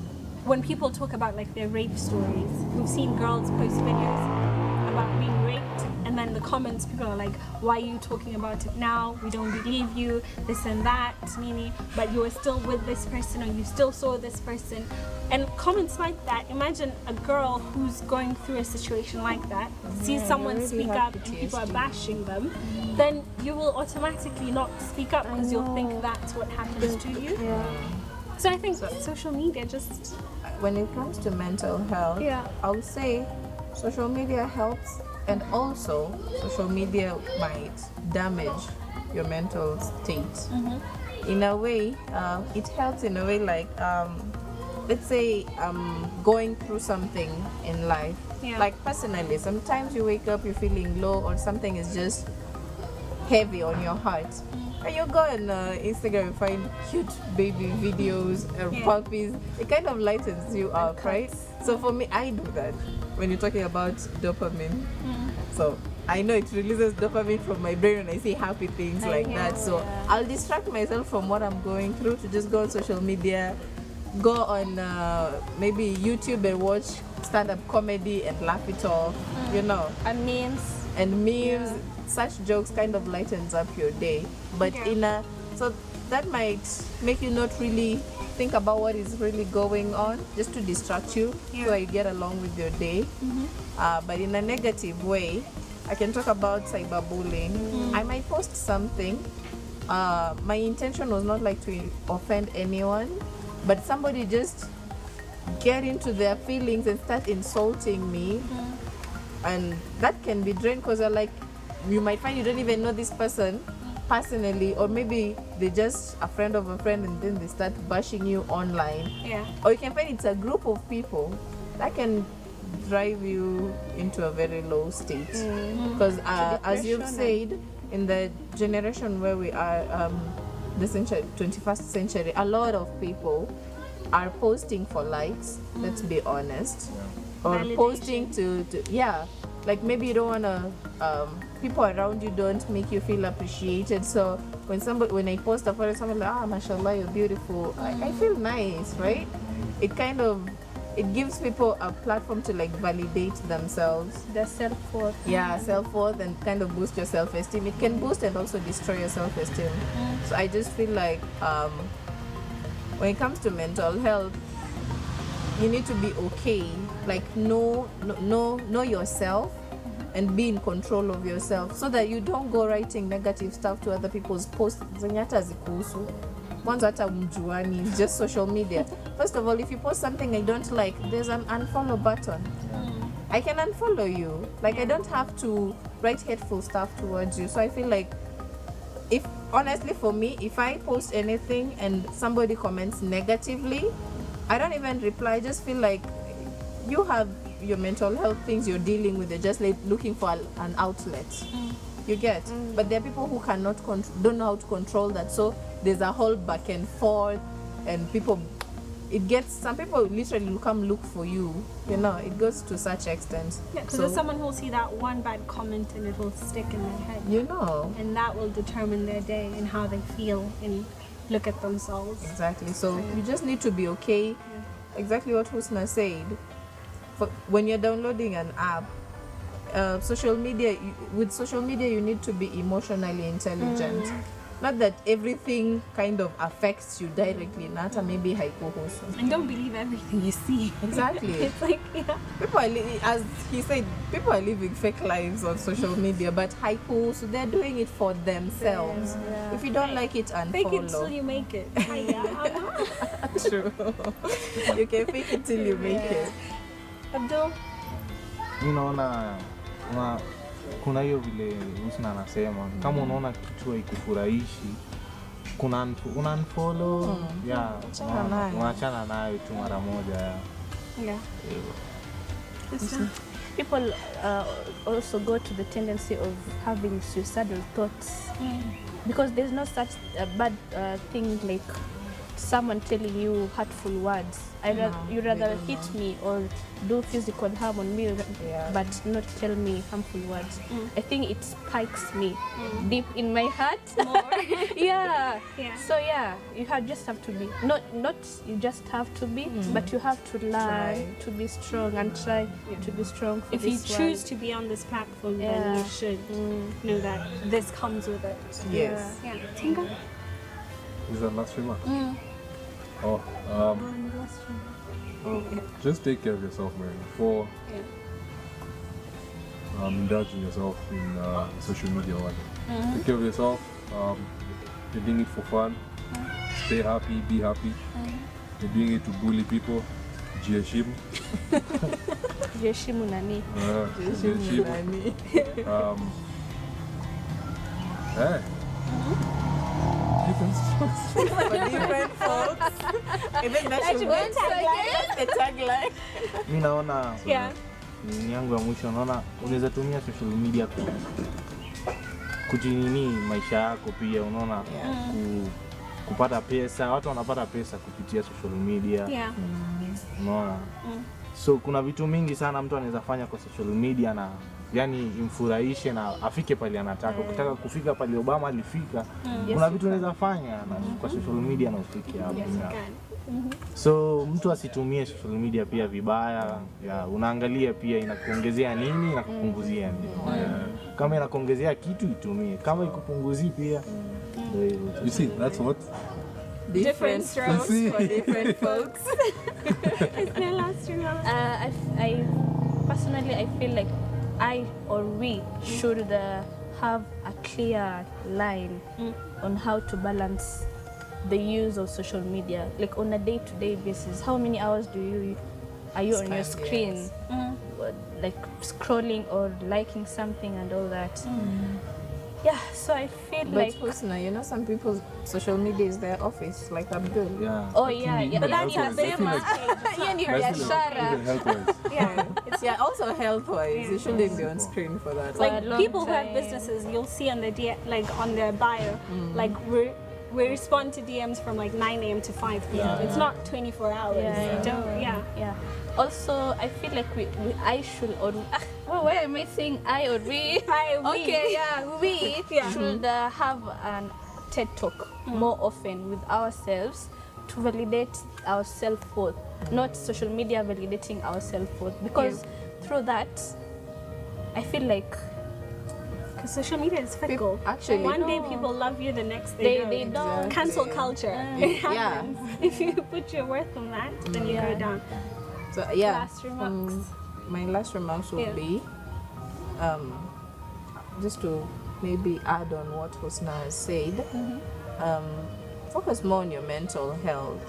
when people talk about like their rape stories, we've seen girls post videos about being raped, and then the comments, people are like, why are you talking about it now? We don't believe you, this and that, Nini, but you were still with this person or you still saw this person. And comments like that, imagine a girl who's going through a situation like that, sees someone really speak have up and people are PTSD. bashing them, then you will automatically not speak up because you'll think that's what happens to you. Yeah. So I think social media just, When it comes to mental health, Yeah. I would say social media helps, and also social media might damage your mental state. In a way, it helps in a way like, let's say I'm going through something in life. Yeah. Like personally, sometimes you wake up, you're feeling low, or something is just heavy on your heart. And you go on Instagram and find cute baby videos and Yeah. puppies. It kind of lightens you up, right? So for me, I do that when you're talking about dopamine. So I know it releases dopamine from my brain when I see happy things like that. So I'll distract myself from what I'm going through to just go on social media, go on maybe YouTube and watch stand-up comedy and laugh it off, you know. And memes. And memes, such jokes kind of lightens up your day. But so that might make you not really think about what is really going on, just to distract you so you get along with your day. But in a negative way, I can talk about cyberbullying. I might post something. My intention was not like to offend anyone, but somebody just get into their feelings and start insulting me. And that can be draining because you might find you don't even know this person personally, or maybe they're just a friend of a friend and then they start bashing you online. yeah. Or you can find it's a group of people that can drive you into a very low state. Because as you've said, in the generation where we are, the 21st century, a lot of people are posting for likes, let's be honest. Or Validation. posting to like maybe you don't want to people around you don't make you feel appreciated. So when I post a photo, someone like, mashallah, you're beautiful, I feel nice, right? It gives people a platform to like validate themselves, The self-worth. self-worth, and kind of boost your self-esteem. It can boost and also destroy your self-esteem. So I just feel like when it comes to mental health, you need to be okay, like know yourself, and be in control of yourself so that you don't go writing negative stuff to other people's posts zenye hata hazikuhusu. Mwanzo hata mjuani, it's just social media. First of all, if you post something I don't like, there's an unfollow button. I can unfollow you. Like, I don't have to write hateful stuff towards you. So I feel like, if honestly for me, if I post anything and somebody comments negatively, I don't even reply. I just feel like you have your mental health things you're dealing with. You're just like looking for an outlet. You get? But there are people who cannot don't know how to control that. So there's a whole back and forth, and some people literally come look for you. You know, it goes to such extent. Yeah, because there's someone who'll see that one bad comment and it will stick in their head. You know. And that will determine their day and how they feel and look at themselves. Exactly. So you just need to be okay. Exactly what Husna said. When you're downloading an app, social media, with social media you need to be emotionally intelligent. Not that everything kind of affects you directly, not maybe haikuhusu. And don't believe everything you see. Exactly. It's like, yeah. People are as he said, people are living fake lives on social media, but so they're doing it for themselves. Yeah. If you don't like it, unfollow. Fake it till you make it. True. You can fake it till you make it. Abdul? Mi naona kuna hiyo vile Husna anasema, kama unaona kitu haikufurahishi una unfollow, unaachana nayo tu mara moja. Yeah. People also go to the tendency of having suicidal thoughts because there's no such a bad thing like someone telling you hurtful words. You rather hit me or do physical harm on me, but not tell me harmful words. I think it spikes me deep in my heart. More. Yeah. So yeah, you just have to be not you just have to be, but you have to learn to be strong and try to be strong. For If you this choose world. to be on this platform, then you should know that this comes with it. Yes. Yeah. Tinga? Is that last remark? Just take care of yourself, man. Before indulging yourself in social media or whatever. Take care of yourself. You're doing it for fun. Stay happy, be happy. You're doing it to bully people. Jiheshimu. Jiheshimu nani? Jiheshimu. Different strokes. For different folks. I think that should be the tagline. Mi naona ni yangu ya mwisho, naona unaweza tumia social media kujinini maisha yako pia, unaona kupata pesa. Watu wanapata pesa kupitia social media. Unaona? So kuna vitu mingi sana mtu anaweza fanya kwa social media na yani imfurahishe na afike pale anataka. Ukitaka kufika pale Obama alifika, kuna vitu unaweza fanya kwa social media na ufike hapo. So mtu asitumie social media pia vibaya. Unaangalia pia inakuongezea nini na kupunguzia nini. Kama inakuongezea kitu itumie, kama ikupunguzii pia. You see, that's what Different strokes for different folks. It's my last remark. I personally, I feel like I or we should have a clear line on how to balance the use of social media, like on a day-to-day basis. How many hours are you on your screen, like scrolling or liking something and all that? Yeah, so I feel like. But Husna, you know, some people's social media is their office, like Abdul. Yeah. Oh yeah. But that's the same as It's also health-wise. You shouldn't be on screen for that. Like people who have businesses, you'll see on their on their bio, like we respond to DMs from like 9 a.m. to 5 p.m. It's not 24 hours. Yeah. Also, I feel like I should or why am I saying I or we? Okay, we should have a TED talk more often with ourselves to validate our self-worth, not social media validating our self-worth, because through that, I feel like. Because social media is fickle. Actually, one day people love you, the next day they don't. Cancel culture. It happens. If you put your worth on that, then you go down. So Last remarks. My last remarks would be just to maybe add on what Husna has said, focus more on your mental health.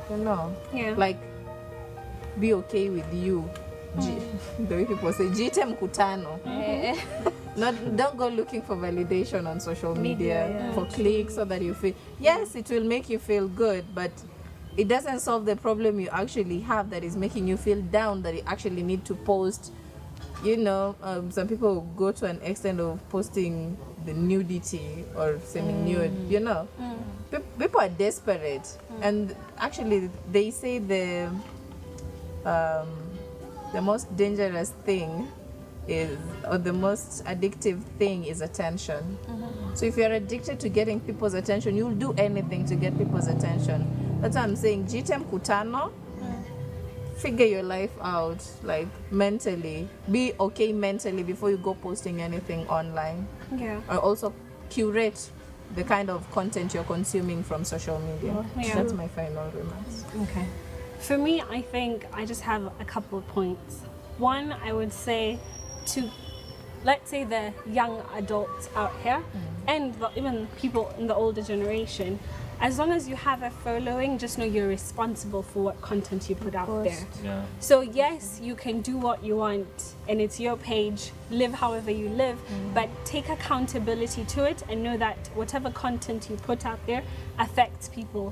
You know, like be okay with you. The way people say, jite mkutano. Don't go looking for validation on social media for clicks so that you feel. Yes, it will make you feel good, but it doesn't solve the problem you actually have that is making you feel down, that you actually need to post. You know, some people go to an extent of posting the nudity or semi-nude. You know, people are desperate, and actually they say the most dangerous thing is, or the most addictive thing is attention. So if you're addicted to getting people's attention, you'll do anything to get people's attention. That's what I'm saying. Jite mkutano. Figure your life out, like mentally. Be okay mentally before you go posting anything online. Or also curate the kind of content you're consuming from social media. That's my final remarks. Okay. For me, I think I just have a couple of points. One, I would say to, let's say the young adults out here, and even people in the older generation, as long as you have a following, just know you're responsible for what content you put out there. Yeah. So yes, you can do what you want and it's your page, live however you live, but take accountability to it and know that whatever content you put out there affects people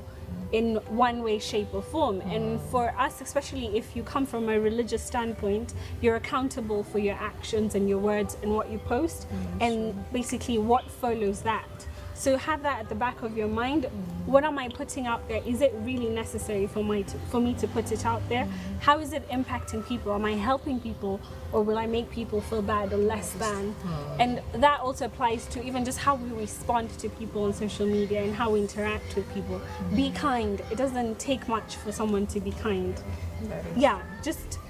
in one way, shape or form. And for us, especially if you come from a religious standpoint, you're accountable for your actions and your words and what you post and basically what follows that. So have that at the back of your mind. What am I putting out there? Is it really necessary for me to put it out there? How is it impacting people? Am I helping people, or will I make people feel bad or less than? And that also applies to even just how we respond to people on social media and how we interact with people. Be kind. It doesn't take much for someone to be kind.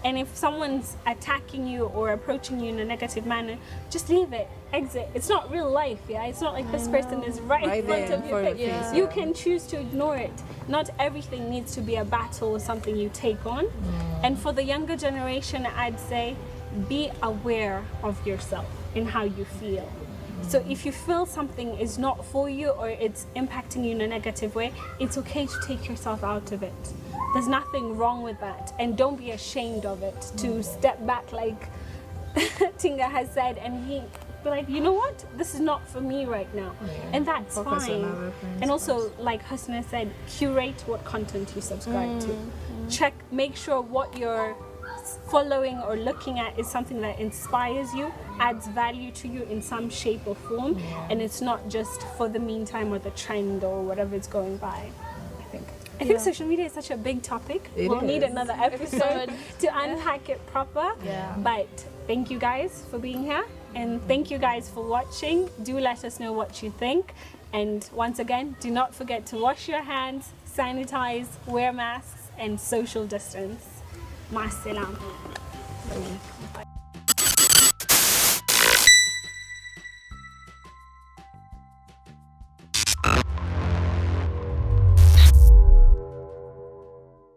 And if someone's attacking you or approaching you in a negative manner, just leave it, exit. It's not real life, It's not like this person is right in front of your face. You can choose to ignore it. Not everything needs to be a battle or something you take on. And for the younger generation, I'd say be aware of yourself and how you feel. So if you feel something is not for you or it's impacting you in a negative way, it's okay to take yourself out of it. There's nothing wrong with that, and don't be ashamed of it. To step back, like Tinga has said, and be like, you know what, this is not for me right now, and that's Focus on fine. other things And also, first. like Husna said, curate what content you subscribe to. Check, make sure what you're following or looking at is something that inspires you, adds value to you in some shape or form, and it's not just for the meantime or the trend or whatever is going by. I think social media is such a big topic. We'll need another episode to unpack it proper. But thank you guys for being here, and thank you guys for watching. Do let us know what you think. And once again, do not forget to wash your hands, sanitize, wear masks, and social distance. Ma salam.